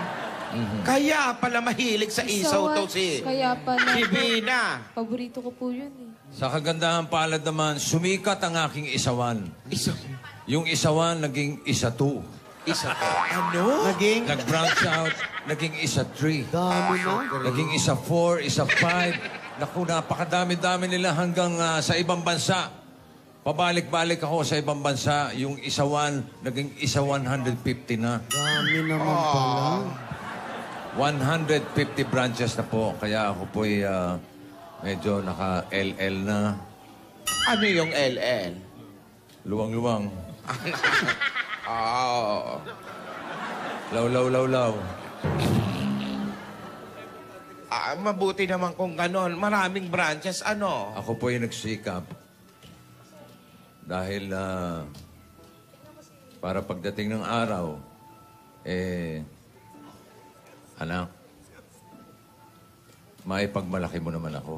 Kaya pala mahilig sa isaw to si Kaya pala. Divina. Paborito ko po yun eh. Sa kagandahan palad naman, sumikat ang aking isawan. Yung isawan, naging isa-2. Ano? Nag-branch out, naging isa-3. Dami na. Naging isa-4, isa-5. Naku, napakadami-dami nila hanggang sa ibang bansa. Pabalik-balik ako sa ibang bansa. Yung isa-1, naging isa-150 na. Dami naman pala. 150 branches na po. Kaya ako po'y medyo naka-LL na. Ano yung LL? Luwang-luwang. Oh. Law. Mabuti naman kung ganon. Maraming branches, ano? Ako po'y nagsikap. Dahil para pagdating ng araw, anak, maipagmalaki mo naman ako.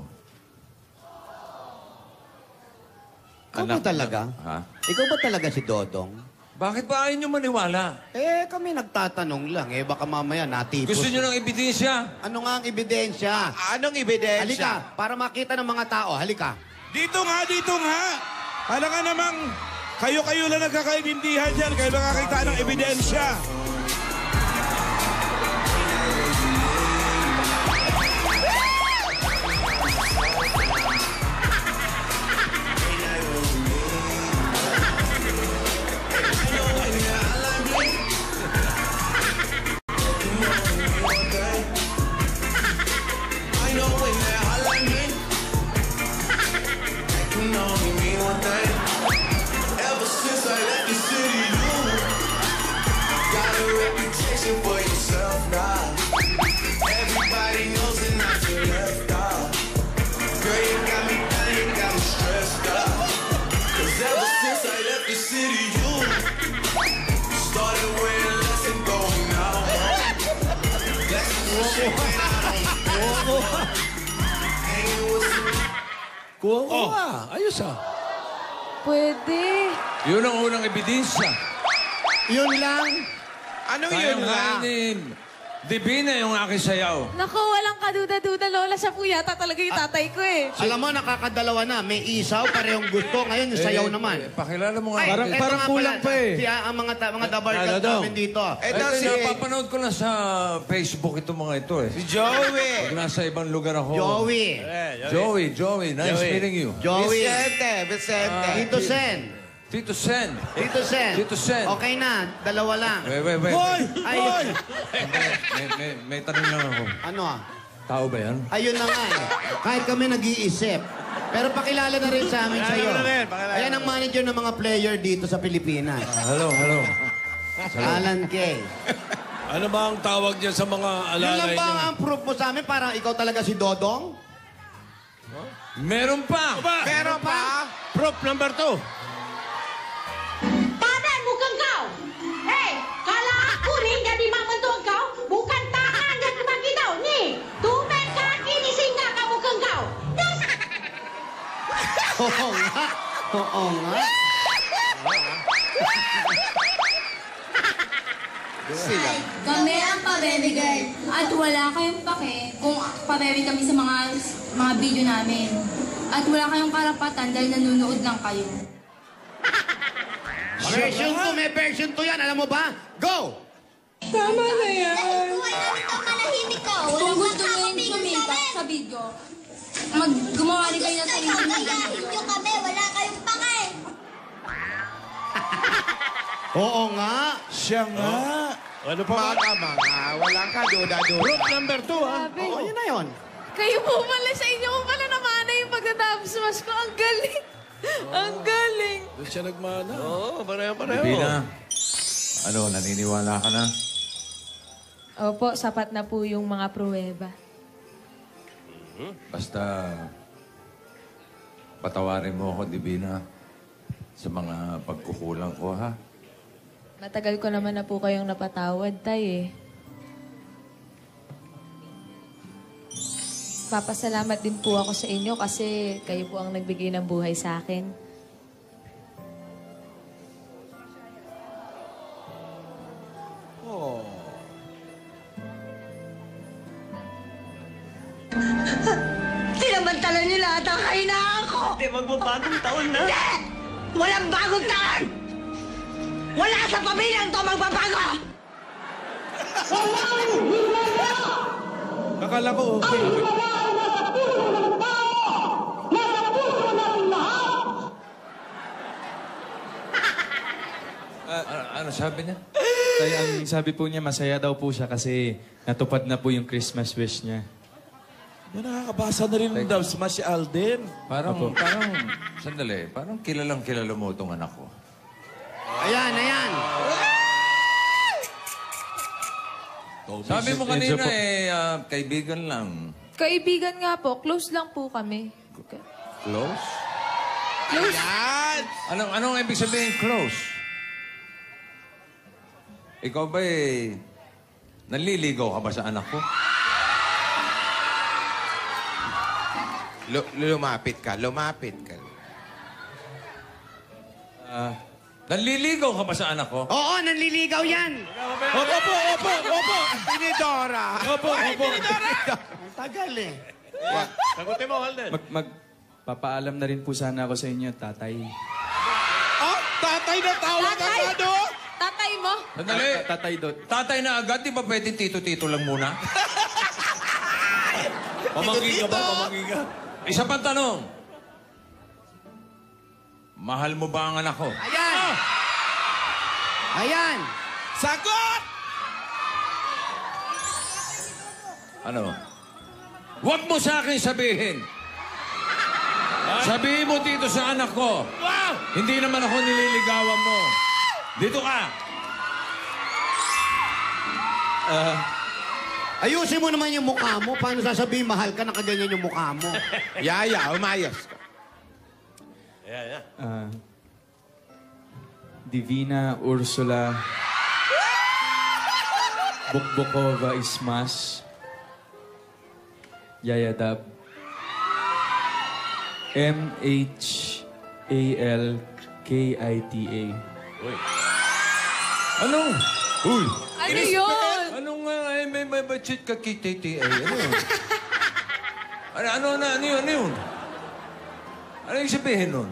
Ikaw ba talaga? Ha? Ikaw ba talaga si Dodong? Bakit ba ayaw niyo maniwala? Kami nagtatanong lang. Baka mamaya natipos. Gusto niyo ng ebidensya? Ano nga ang ebidensya? Anong ebidensya? Halika, para makita ng mga tao. Halika. Dito nga. Alam nga namang kayo-kayo lang nagkakaintindihan dyan. Kayo nakakita ng ebidensya. Ever since I left the city, you got a reputation for yourself now. Everybody knows that not you left out. Girl, you got me down, you got me stressed out. 'Cause ever since I left the city, you started wearing less and going out. That's what you went out. Hanging with some. Kuha. Ayos Pwede. Yun ang unang ebidensya. Yun lang. Ano yun lang? Divina yung aking sayaw. Naku, walang kaduda-duda, Lola. Siya po yata talaga yung tatay ko eh. Alam mo, nakakadalawa na. May isaw, parehong gusto. Ngayon, yung sayaw naman. Pakilala mo nga. Ay, Parang eto nga kulang pala, pa eh. Siya ang mga dabarkat namin dito. Ito si Napapanood ko na sa Facebook itong mga ito eh. Joey. Pag nasa ibang lugar ako. Joey. Nice meeting you. Joey. Vicente. Tito Sen. Tito Sen. Tito Sen. Okay na, dalawa lang. Wait. Ay, May tanong lang ako. ano ah? Tao ba yan? Ayun na nga eh. Kahit kami nag-iisip. Pero pakilala na rin sa amin Pakilala sa'yo. na rin, pakilala. Ayan ang manager ng mga player dito sa Pilipinas. Hello. Alan Kay. Ano ba ang tawag niya sa mga Yun lang alalay ba niya? ang proof mo sa amin? Parang ikaw talaga si Dodong? Meron pa! Meron pa? Proof number 2. Padan, bukan kau. Hei, kalau aku ni jadi mak mentua kau, bukan tahan dan bagi kau. Ni, tumben kaki ni singgah kau bukan kau. Oo nga. Oo nga. Kami ang pa-baby girl. At wala kayong pake kung pa-baby kami sa mga video namin. At wala kayong karapatan dahil nanonood lang kayo. Version 2, may version 2 yan. Alam mo ba? Go! Tama na yan. Kung gusto nyo yung sumikat sa video, gumawa rin kayo ng sarili video. kami, wala kayong pake. Oo nga. Siya nga. Ano pa? Walang ka, duda-duda. Proof number 2, ha? Oo, yun na yun. Kayo po pala, sa inyo po pala namana yung pagtatapos mas ko. Ang galing. Ang galing. Doon siya nagmana. Oo, pareho-pareho. Divina, naniniwala ka na? Opo, sapat na po yung mga pruweba. Basta, patawarin mo ako, Divina, sa mga pagkukulang ko, ha? Matagal ko naman na po kayong napatawad, tay, eh. Papasalamat din po ako sa inyo kasi kayo po ang nagbigay ng buhay sa akin. Oh. Sinamantala nila at ang kahinaan ko. Hindi, magbabagong taon na. Hindi! Walang bagong taon! Wala sa pamilyang to magbabago! Akala ko okay. Ano sabi niya? Tay, ang sabi po niya, masaya daw po siya kasi natupad na po yung Christmas wish niya. Yan, nakakabasa na rin ng Dove Smash si Alden. Parang, sandali, parang kilalang kilala mo itong anak ko. Ayan, ayan. Sabi mo kanina kaibigan lang. Kaibigan nga po, close lang po kami. Close? Close? Anong ibig sabihin close? Ikaw ba naliligaw ka ba sa anak ko? Lumapit ka. Naliligaw ka ba sa anak ko? Oo, nanliligaw yan. Opo. Tinidora. Opo. Ang tagal eh. Sagutin mo, Alden. Magpapaalam na rin po sana ako sa inyo, tatay. Oh, tatay na tawag agad, oh! Tatay mo? Sandali. Tatay Dot. Tatay na agad, di ba pwede tito-tito lang muna? Pamangkin ka ba? Pamangkin ka? Isa pang tanong. Mahal mo ba ang anak ko? Ayan. Ayan. Sagot! Ano? Huwag mo sa akin sabihin. Sabihin mo dito sa anak ko. Hindi naman ako nililigawan mo. Dito ka. Ayusin mo naman yung mukha mo. Paano sasabihin mahal ka, nakaganyan yung mukha mo? Yaya, umayos ka. Divina Ursula Bukbukova Ismas Yayadab MHALKITA. Anong? Uy! Ano yun? Anong may budget ka KTTA? Ano yun? Ano yun? Ano yung sabihin nun?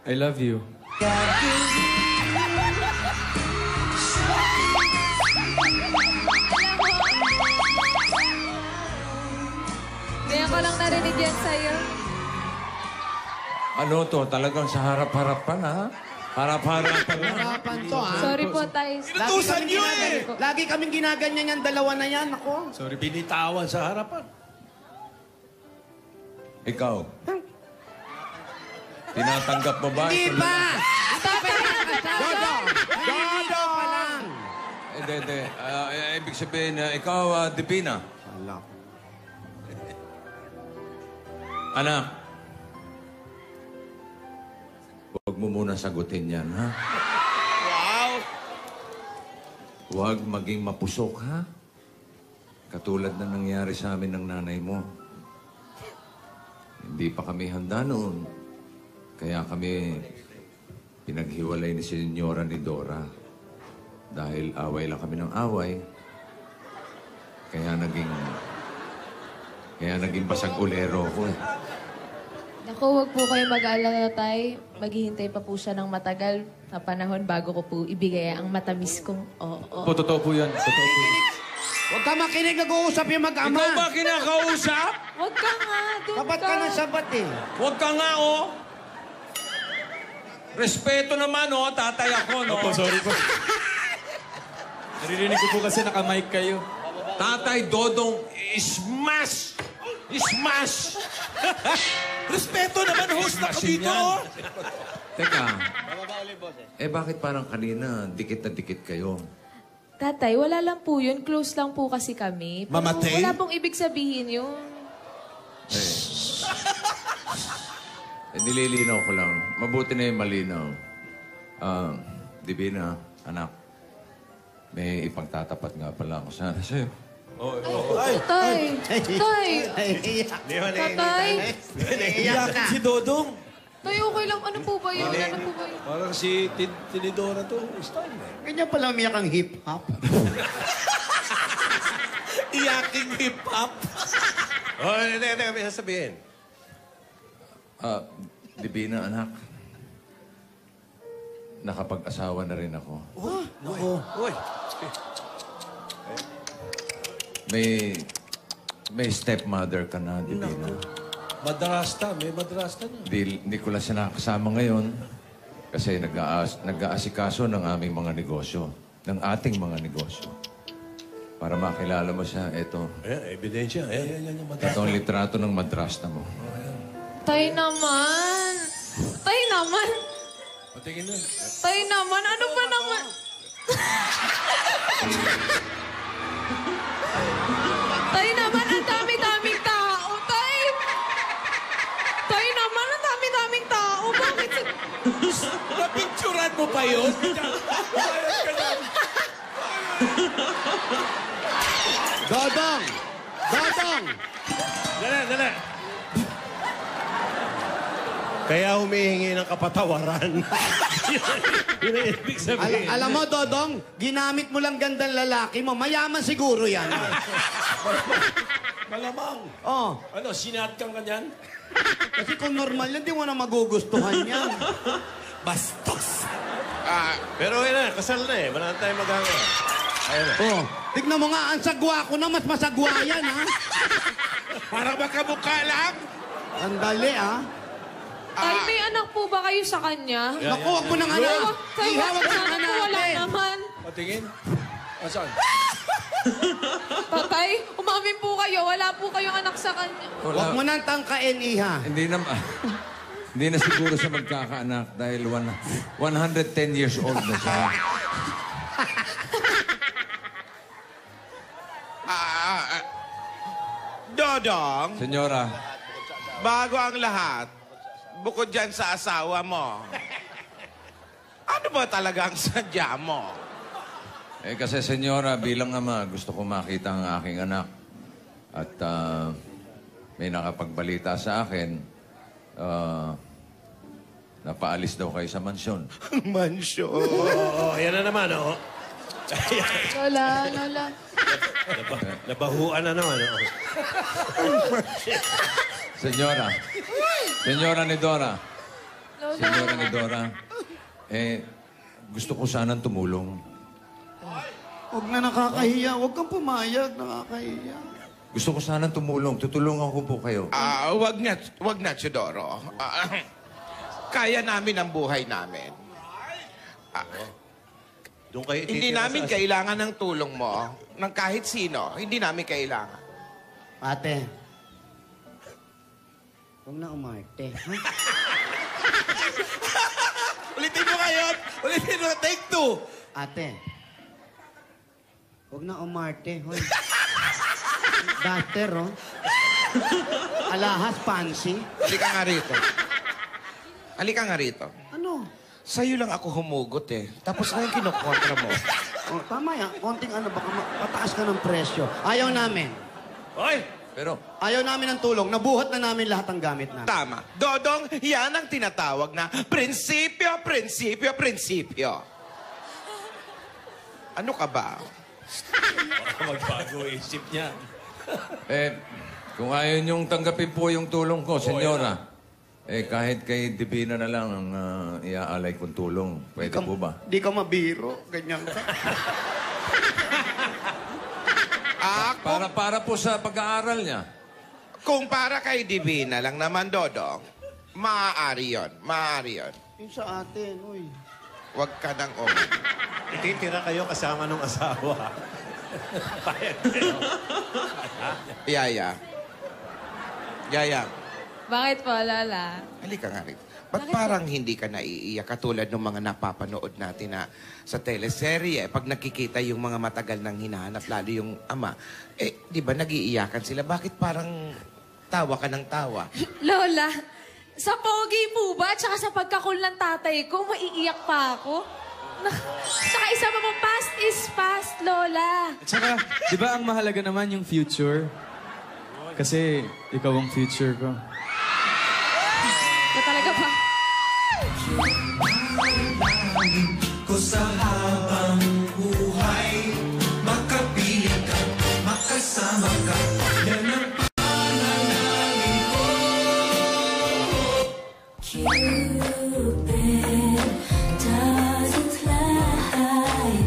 I love you. Kaya ko lang narinig yan sa'yo. Ano to? Talagang sa harap-harapan, ha? Harap-harapan na. Harapan to, ha? Sorry po, Tay. Inutusan niyo eh! Lagi kaming ginaganyan yung dalawa na yan, ako. Sorry, binitawan sa harapan. Ikaw, Tinatanggap mo ba? Hindi ba? Dodong! Dodong pa lang! Hindi. Ibig sabihin, ikaw, Divina. Alam. Anak. Huwag mo muna sagutin yan, ha? Wow! Huwag maging mapusok, ha? Katulad na nangyari sa amin ng nanay mo. Hindi pa kami handa noon. Kaya kami pinaghiwalay ni Senyora ni Dora. Dahil away lang kami ng away. Kaya naging basag-ulero ko eh. Naku, huwag po kayo mag-alala, tay. Maghihintay pa po siya ng matagal na panahon bago ko po ibigay ang matamis kong oo. Totoo po yan. Totoo po. Huwag ka makinig, nag-uusap yung mag-ama. Ikaw ba kinakausap? Huwag ka nga, doon Sabat ka ng sabat eh. Huwag ka nga, oh. Respeto naman, oh. Tatay ako, no? Opo, sorry po. Naririnig ko po kasi naka-mic kayo. Tatay Dodong, smash! Smash! Respeto naman, host na ko dito. Teka, bakit parang kanina dikit na dikit kayo? Tatay, wala lang po yun. Close lang po kasi kami. Pero Mamatay? wala pong ibig sabihin yun. Nililinaw ko lang. Mabuti na yung malinaw. Divina, anak, may ipagtatapat nga pala ako sana sa'yo. Tay! Tay! Tatay! Iyakin si Dodong. Tay, okay lang. Ano po ba yun? Ano po ba yun? Parang si Tinidora to. Style eh. Ganyan pala umiyak ang hip-hop. Iyaking hip-hop. Hindi, may sasabihin. Divina, anak, nakapag-asawa na rin ako. Uy. May stepmother ka na, Divina. Madrasta. May madrasta na. Hindi ko lang siya nakasama ngayon kasi nag-aasikaso ng aming mga negosyo, ng ating mga negosyo. Para makilala mo siya, eto. Ebidensya. Yan yung madrasta. Ito ang litrato ng madrasta mo. Tay naman! Tay naman! Patingin na. Tay naman! Ano ba naman? Tay naman! Ang dami-daming tao! Tay! Tay naman! Ang dami-daming tao! Bakit? Napicturan mo pa yun? Dodong! Dodong! Dali. Kaya humihingi ng kapatawaran. Yun ang ibig sabihin. Alam mo, Dodong, ginamit mo lang gandang lalaki mo. Mayaman siguro yan. Malamang. Oh, Ano, sinat kang kanyan? kasi kung normal yan, di mo na magugustuhan yan. Bastos. Pero yun na, kasal na eh. Wala na tayong maghanga. Ayun na. Oh, tignan mo nga, ang sagwa ko na, mas masagwa yan, ha? Parang magkamukha lang. Sandali, ha? Tay, may anak po ba kayo sa kanya? Naku, huwag mo nang anak. Tay, Ihawag mo sana na po wala natin. naman. Patingin. Asan? Tatay, umamin po kayo. Wala po kayong anak sa kanya. Huwag mo nang tangkain, iha. Hindi na siguro siya magkakaanak dahil 110 years old na siya. Dodong, Senyora, bago ang lahat, bukod dyan sa asawa mo, ano ba talaga ang sadya mo? kasi senyora, bilang ama, gusto ko makita ang aking anak. At may nakapagbalita sa akin, napaalis daw kayo sa mansyon. Mansyon? Oo, yan na naman, oh. Lola. Nabahuan na naman, oh. Senyora ni Dora. Senyora ni Dora, gusto ko sanang tumulong. Huwag na nakakahiya. Huwag kang pumayag. Nakakahiya. Gusto ko sanang tumulong. Tutulungan ko po kayo. Wag na, Chidoro. Kaya namin ang buhay namin. Doon kayo Hindi titira namin sa- kailangan ng tulong mo, ng kahit sino. Hindi namin kailangan. Ate. Huwag na umarte. Ha? Ulitin mo ngayon. Ulitin mo. Take 2. Ate, huwag na umarte. Hoy. Dater, oh. Alahas, pansi. Halika nga rito. Halika nga rito. Ano? Sa'yo lang ako humugot eh. Tapos ngayon kinukontra mo. Oh, tama yan. Konting baka pataas ka ng presyo. Ayaw namin. Hoy! Pero, ayaw namin ng tulong. Nabuhat na namin lahat ng gamit namin. Tama. Dodong, yan ang tinatawag na prinsipyo, prinsipyo, prinsipyo. Ano ka ba? Baka magbago isip niya. Kung ayaw niyong tanggapin po yung tulong ko, senyora, kahit kay Divina na lang ang iaalay kong tulong. Pwede po ba? Di ka mabiro. Ganyan ka. Para po sa pag-aaral niya. Kung para kay Divina lang naman, Dodong, maaari yun. Maaari yun. Yung sa atin, uy. Huwag ka nang Ititira kayo kasama ng asawa. Yaya. Yaya. Bakit po, Lola? Halika nga rito. Ba't parang hindi ka naiiyak katulad ng mga napapanood natin na sa teleserye? Pag nakikita yung mga matagal nang hinahanap, lalo yung ama, di ba nag-iiyakan sila? Bakit parang tawa ka ng tawa? Lola, sa pogi po ba? Tsaka sa pagkakul ng tatay ko, maiiyak pa ako? Tsaka isa pa po, past is past, Lola. At saka, di ba ang mahalaga naman yung future? Kasi ikaw ang future ko. Na talaga ba? Ko sa habang buhay, makapiling ka, makasama ka, yan ang panalangin ko. Cupid doesn't lie,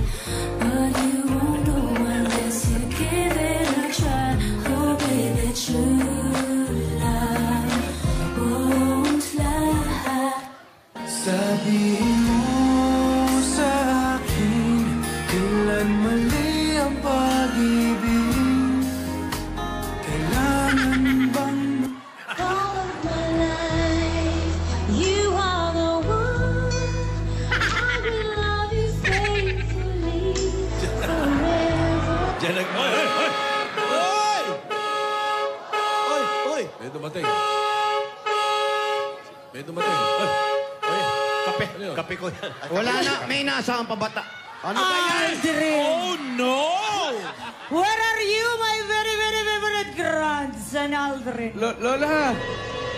but you won't know unless you give it a try. Oh baby, true love won't lie. Sabihin mo sa akin, kailan mali ang pag-ibig? Kailangan bang All of my life, you are the one. I will love you faithfully forever. Diyan nag... Hoy! Hoy! May dumating. May dumating. Kape. Kape ko yan. Wala na. May nasa ang pabata. Ano ba yan? Aldrin! Oh, no! Where are you, my very, very favorite grandson, Aldrin? Lola!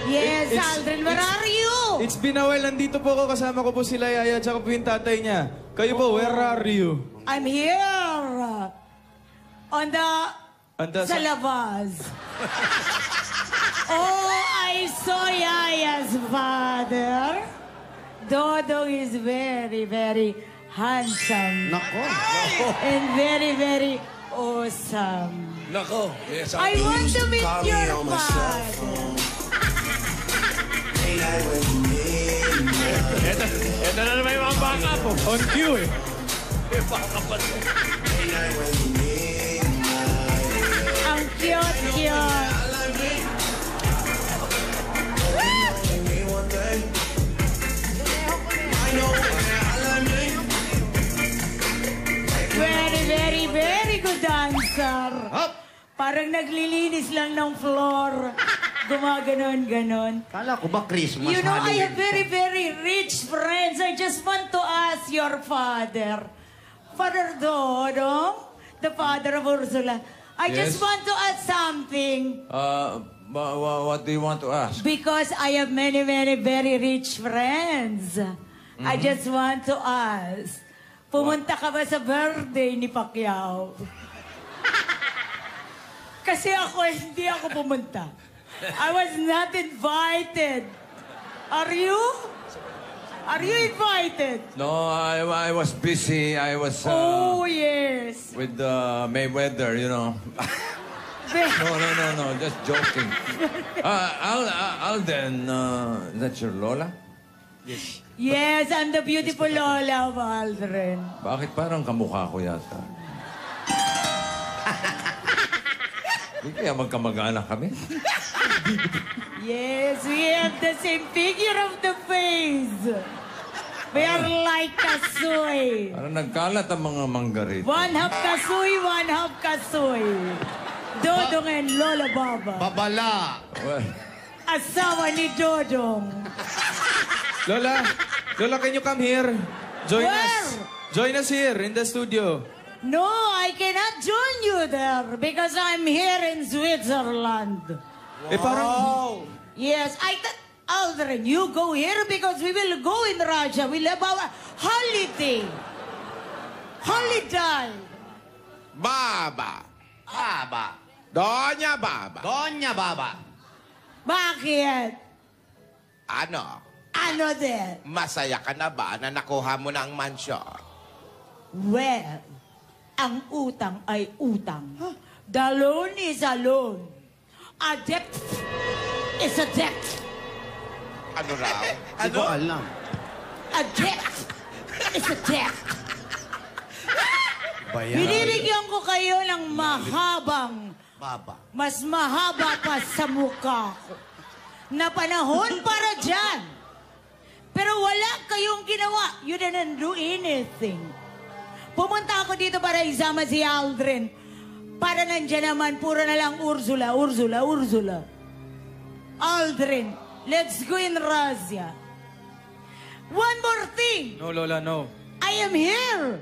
Yes, It's- Aldrin, where it's- are you? It's been a while. Nandito po ako. Kasama ko po sila Yaya at po yung tatay niya. Kayo po, where are you? I'm here. On the... sa Sa- labas. Oh, I saw Yaya's father. Dodo is very, very handsome. Nako. And very, very awesome. Nako. Yes, I want to meet your father. Ito na naman yung mga baka po. On cue eh. May baka pa to. Ang cute. Very, very, very good dancer. Parang naglilinis lang ng floor. Gumaganon-ganon. Kala ko ba Christmas, You know, I Halloween? have very, very rich friends. I just want to ask your father. Father Dodong, the father of Ursula. I just Yes? want to ask something. What do you want to ask? Because I have many, many, very rich friends. I just want to ask. Pumunta ka ba sa birthday ni Pacquiao? Kasi ako, hindi ako pumunta. I was not invited. Are you? Are you invited? No, I was busy. I was Oh, yes. with Mayweather, you know. No, just joking. Alden, is that your Lola? Yes. Yes, I'm the beautiful Lola of Aldrin. Bakit parang kamukha ko yata? Hindi kaya magkamag-anak kami. Yes, we have the same figure of the face. We are like kasoy. Parang nagkalat ang mga mangga rito. One half kasoy, one half kasoy. Dodong and Lola Baba. Babala. Asawa ni Dodong. Lola, can you come here? Join Where? us. Join us here in the studio. No, I cannot join you there because I'm here in Switzerland. Eh parang... Yes, Aldrin, you go here because we will go in Russia. We'll have our holiday. Holiday. Baba. Baba. Doña Baba. Doña Baba. Bakit? Ano? Ano din? Masaya ka na ba na nakuha mo na ang mansyon? Well, ang utang ay utang. The loan is a loan. A debt is a debt. Ano raw? Hindi ko alam. A debt is a debt. Bayan. Binibigyan ko kayo ng mahabang, mas mahaba pa sa mukha ko, na panahon para dyan. Pero wala kayong ginawa. You didn't do anything. Pumunta ako dito para isama si Aldrin. Para nandyan naman, puro na lang Ursula. Aldrin, let's go in Russia. One more thing. No, Lola, no. I am here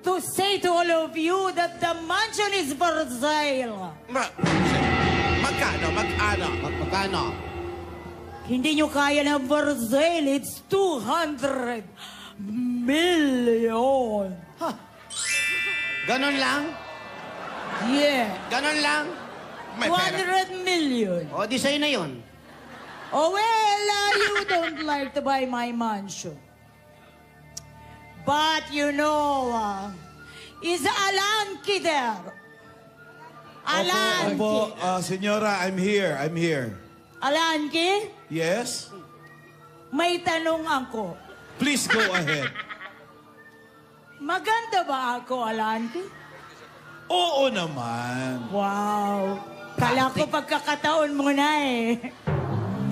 to say to all of you that the mansion is for sale. Magkano? Hindi nyo kaya na for sale. It's 200 million. Ganon lang? Yeah. Ganon lang? 200 million. O, di sa'yo na yun. Oh, well, you don't like to buy my mansion. But you know, is Alanki there? Alanki. Opo, senyora, I'm here. Alanki, Yes? may tanong ako. Please go ahead. Maganda ba ako, Alanki? Oo naman. Wow. Kala ko pagkakataon mo na eh.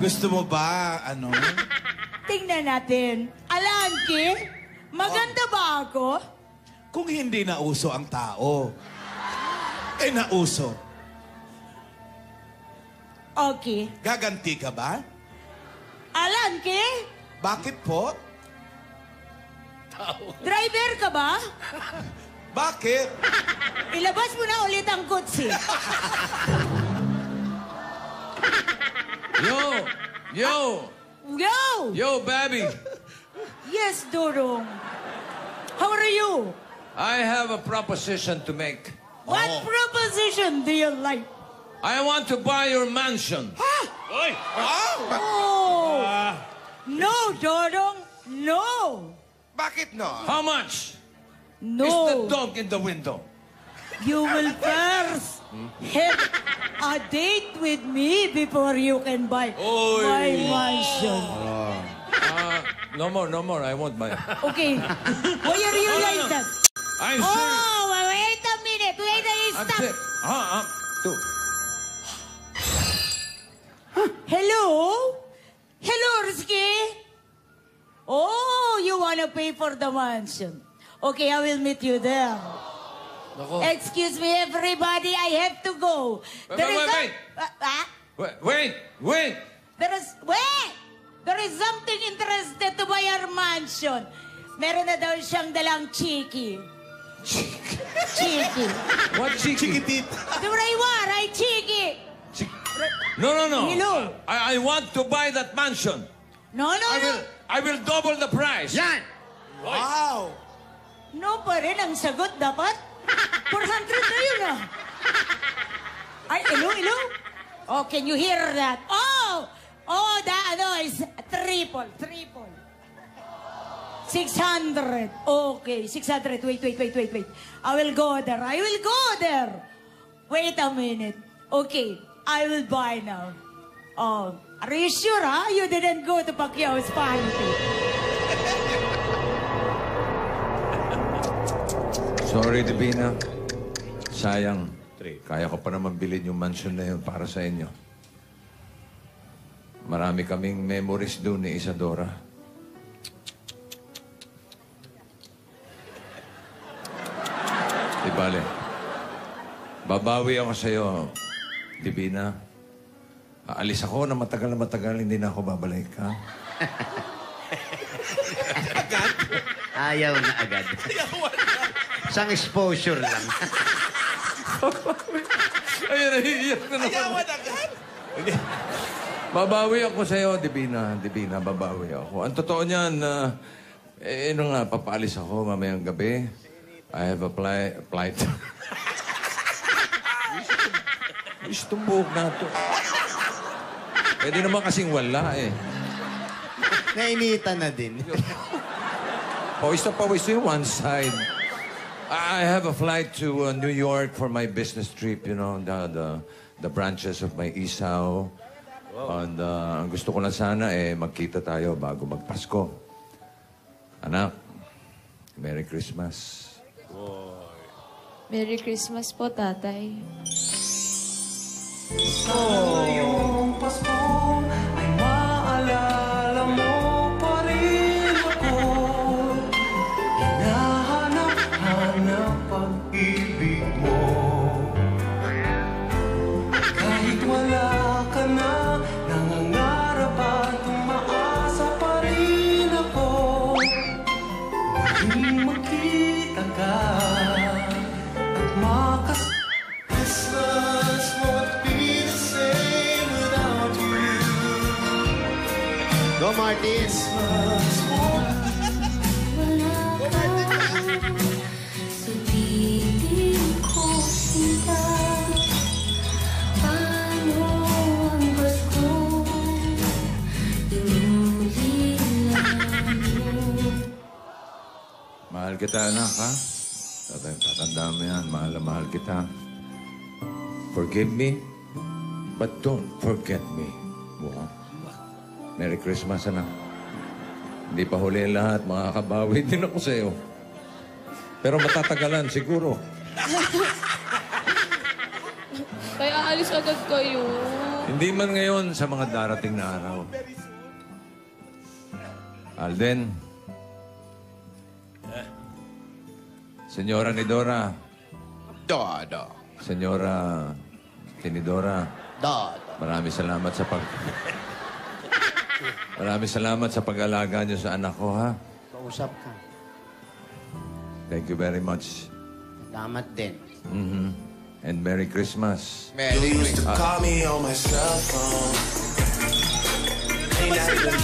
Gusto mo ba, ano? Tingnan natin. Alanki, maganda ba ako? Kung hindi nauso ang tao, eh nauso. Okay. Gaganti ka ba? Alanki, Bakit po? driver ka ba? Bakit? Ilabas mo na ulit ang kutsi. Yo, baby. Yes, Dodong. How are you? I have a proposition to make. What proposition do you like? I want to buy your mansion. Oh! No, Dodong. No. Bakit no? How much? No. Is the dog in the window? You will first have a date with me before you can buy my mansion. No more. I won't buy it. Okay. Why are you like that? I'm serious. Oh, wait a minute. Wait a stop. Hello? Hello, Rizky? Oh, you want to pay for the mansion. Okay, I will meet you there. Excuse me, everybody. I have to go. Wait. Wait. There is something interested to buy our mansion. Meron na daw siyang dalang chiki. Chiki. What cheeky? Chikitit. Right, chiki. No. Hello? I want to buy that mansion. No. I will double the price. Yan! Wow! No pa rin ang sagot dapat. 400 na yun ah. Ay, hello? Oh, can you hear that? Oh, is triple. 600. Okay, 600. Wait. I will go there. Wait a minute. Okay, I will buy now. Oh, are you sure, ha? You didn't go to Pacquiao's party. Sorry, Divina. Sayang. Kaya ko pa naman bilhin yung mansion na yun para sa inyo. Marami kaming memories doon ni Isadora. Di bale. Babawi ako sa'yo, Divina. Aalis ako na matagal, hindi na ako babalik, ha? Ayaw na agad. Isang exposure lang. Ayun, naiiyak na naman. Ayawan agad? Babawi ako sa'yo, Divina. Divina, babawi ako. Ang totoo niyan, papaalis ako mamayang gabi. I have a flight. Gusto buhok na ito. Pwede naman kasing wala eh. Nainitan na din. Pawis yung one side. I have a flight to New York for my business trip, you know, the branches of my isaw. And ang gusto ko na sana magkita tayo bago magpasko. Anak, Merry Christmas. Merry Christmas po, tatay. Ngayong Pasko ay maalala mo pa rin ako. Hinahanap-hanap pag-ibig mo. Kahit wala ka na, nangangarap at umaasa pa rin ako. Muling makita ka at makas... Christmas won't be the same without you. Go, Martin. Christmas won't Sa piling ko sinta, paano ang Pasko inulilan mo? Mahal kita, anak, ha? Tatandaan mo yan. Mahal na mahal kita. Forgive me, but don't forget me. Wow. Merry Christmas, anak. Hindi pa huli ang lahat. Makakabawi din ako sa'yo. Pero matatagalan, siguro. Kaya aalis agad kayo. Hindi man ngayon sa mga darating na araw. Alden. Senyora Nidora. Dodo. Senyora Tinidora. Maraming salamat sa Maraming salamat sa pag-alaga niyo sa anak ko, ha? Kausap ka. Thank you very much. Salamat din. And Merry Christmas. You used to call me on my cell phone. Ain't that good?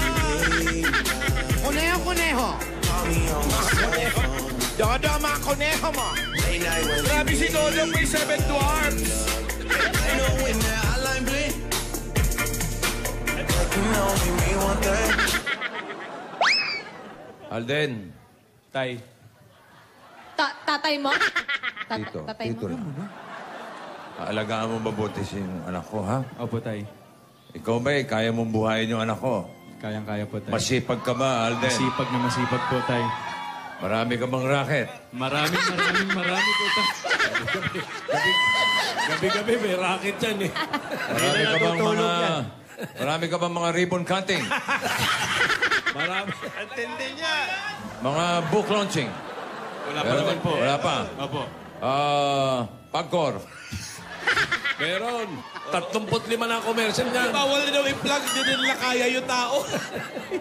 Kuneho, kuneho. Call me on my cell phone. Dodo, mga kuneho mo. Late night when Grabe si Dodo, may 7 dwarfs. I know when that hotline bling. Like you only mean one thing. Alden. Tay. Tatay mo? Tito. Tatay Tito mo? lang. Aalagaan mo mabuti si anak ko, ha? Opo, tay. Ikaw ba kaya mong buhayin yung anak ko? Kayang-kaya po, tay. Masipag ka ba, Alden? Masipag na masipag po, tay. Marami ka bang racket? Marami po, tay. Gabi-gabi may racket yan eh. Marami ka bang mga ribbon cutting? Marami. Antindi niya. Mga book launching? Wala pa naman po. Wala pa? Opo. Pagkor. Meron. 35 na commercial niyan. Bawal na daw i-plug, hindi nila kaya yung tao.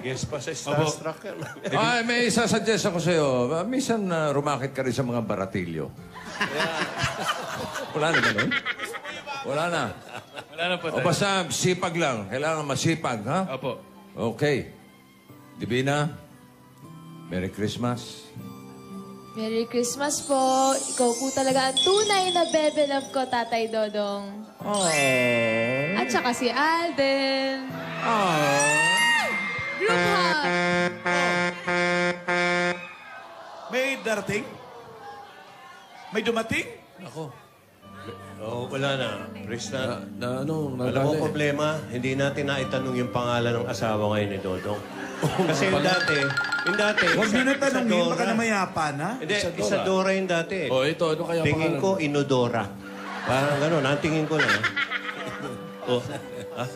Guess pa sa Starstruck yan. Ay, may isasuggest ako sa'yo. Minsan rumakit ka rin sa mga baratilyo. Wala na ba nun? Wala na. Wala na po, O tay. basta sipag lang. Kailangan masipag, ha? Opo. Okay. Divina, Merry Christmas. Merry Christmas po. Ikaw po talaga ang tunay na bebe love ko, Tatay Dodong. Aww. At saka si Alden. Group hug. May darating? May dumating? Ako. Oh, wala na. Krista. Ano, Alam mo problema, hindi natin naitanong yung pangalan ng asawa ngayon ni Dodong. Kasi yung dati, Huwag nyo na tanongin, Isadora. baka namayapa na. Hindi, Isadora yung dati. Oh, ito, ano kaya Tingin pangalan? ko, Inodora. Parang gano'n, natingin ko lang. Oh, ah?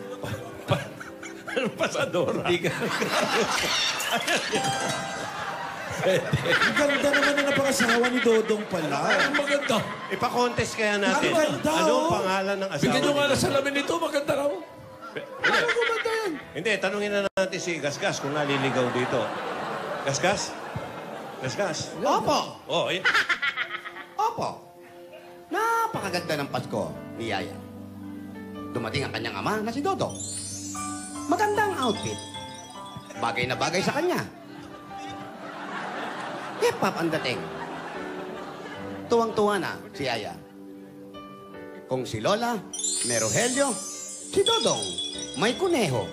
Anong pasadora? Ang ganda naman na napangasawa ni Dodong pala. Ang maganda. Ipa-contest kaya natin. Ang ganda, Anong oh. pangalan ng asawa? Bigyan nyo nga ni na Dodong? salamin nito, maganda raw. Ano gumanda yan? Hindi, tanungin na natin si Gasgas kung naliligaw dito. Gasgas? Gasgas? Opo. Oh, eh. Opo. Napakaganda ng Pasko ni Yaya. Dumating ang kanyang ama na si Dodong. Magandang outfit. Bagay na bagay sa kanya. Hip-hop ang dating. Tuwang-tuwa na si Yaya. Kung si Lola, may Rogelio, si Dodong, may kuneho.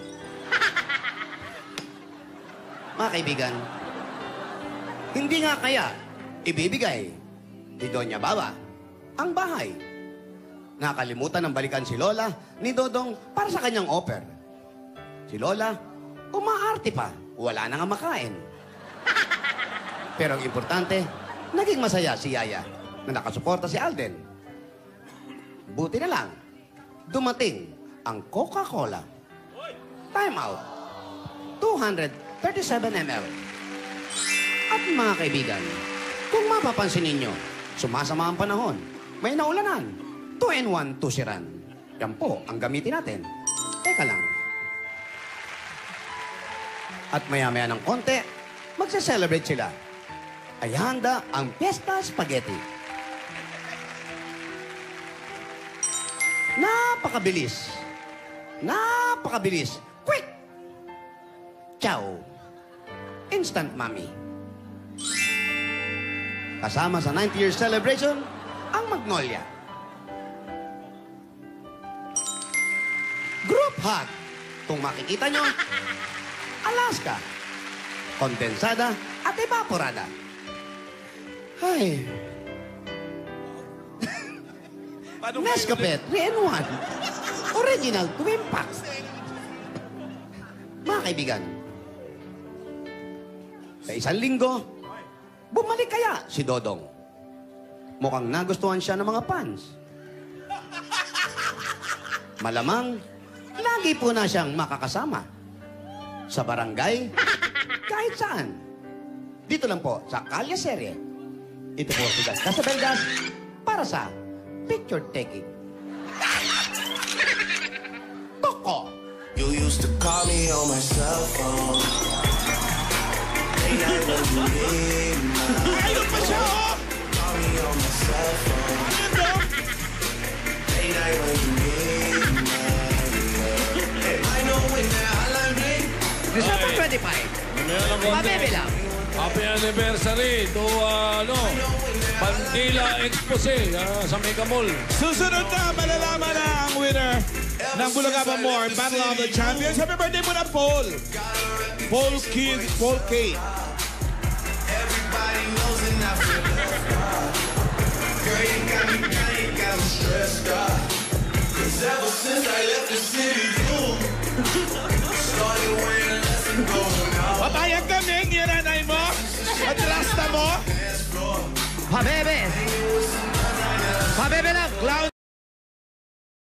Mga kaibigan, hindi nga kaya ibibigay ni Doña Baba ang bahay. Nakalimutan ng balikan si Lola ni Dodong para sa kanyang offer. Si Lola, umaarte pa. Wala na nga makain. Pero ang importante, naging masaya si Yaya na nakasuporta si Alden. Buti na lang, dumating ang Coca-Cola. Time out. 237 ml. At mga kaibigan, kung mapapansin ninyo, sumasama ang panahon. May naulanan. 2-in-1 tusiran. Yan po ang gamitin natin. Teka lang. At maya-maya ng konti, magsa-celebrate sila. Ay handa ang Fiesta Spaghetti. Napakabilis. Napakabilis. Quick! Ciao. Instant Mommy. Kasama sa 90-year celebration, ang Magnolia. Group hug. Kung makikita nyo, Alaska. Kondensada at evaporada. Ay. Nescafe 3-in-1. Original Twin Packs. Mga kaibigan, sa isang linggo, bumalik kaya si Dodong. Mukhang nagustuhan siya ng mga fans. Malamang, lagi po na siyang makakasama. Sa barangay, kahit saan. Dito lang po sa Kalye Serye. Ito po si Gas Casabelgas para sa picture taking. Coco. You used to call me on my cell phone. Late night when you need me. Call me on my cell phone. Late night when you need me. I know when the hotline ring. December 25. Pabebe lang. Happy anniversary to, Bandila Expose sa Mega Mall. Susunod na, malalaman na ang winner ng Bulaga Pa More Battle of the Champions. Happy birthday mo na, Paul. Paul K. Everybody knows and I feel girl, you got me stressed out. 'Cause ever since I left the city, started wearing less and going out. Papayag kami, giranay mo. At rasta mo. Pabebe. Pabebe lang. Clown.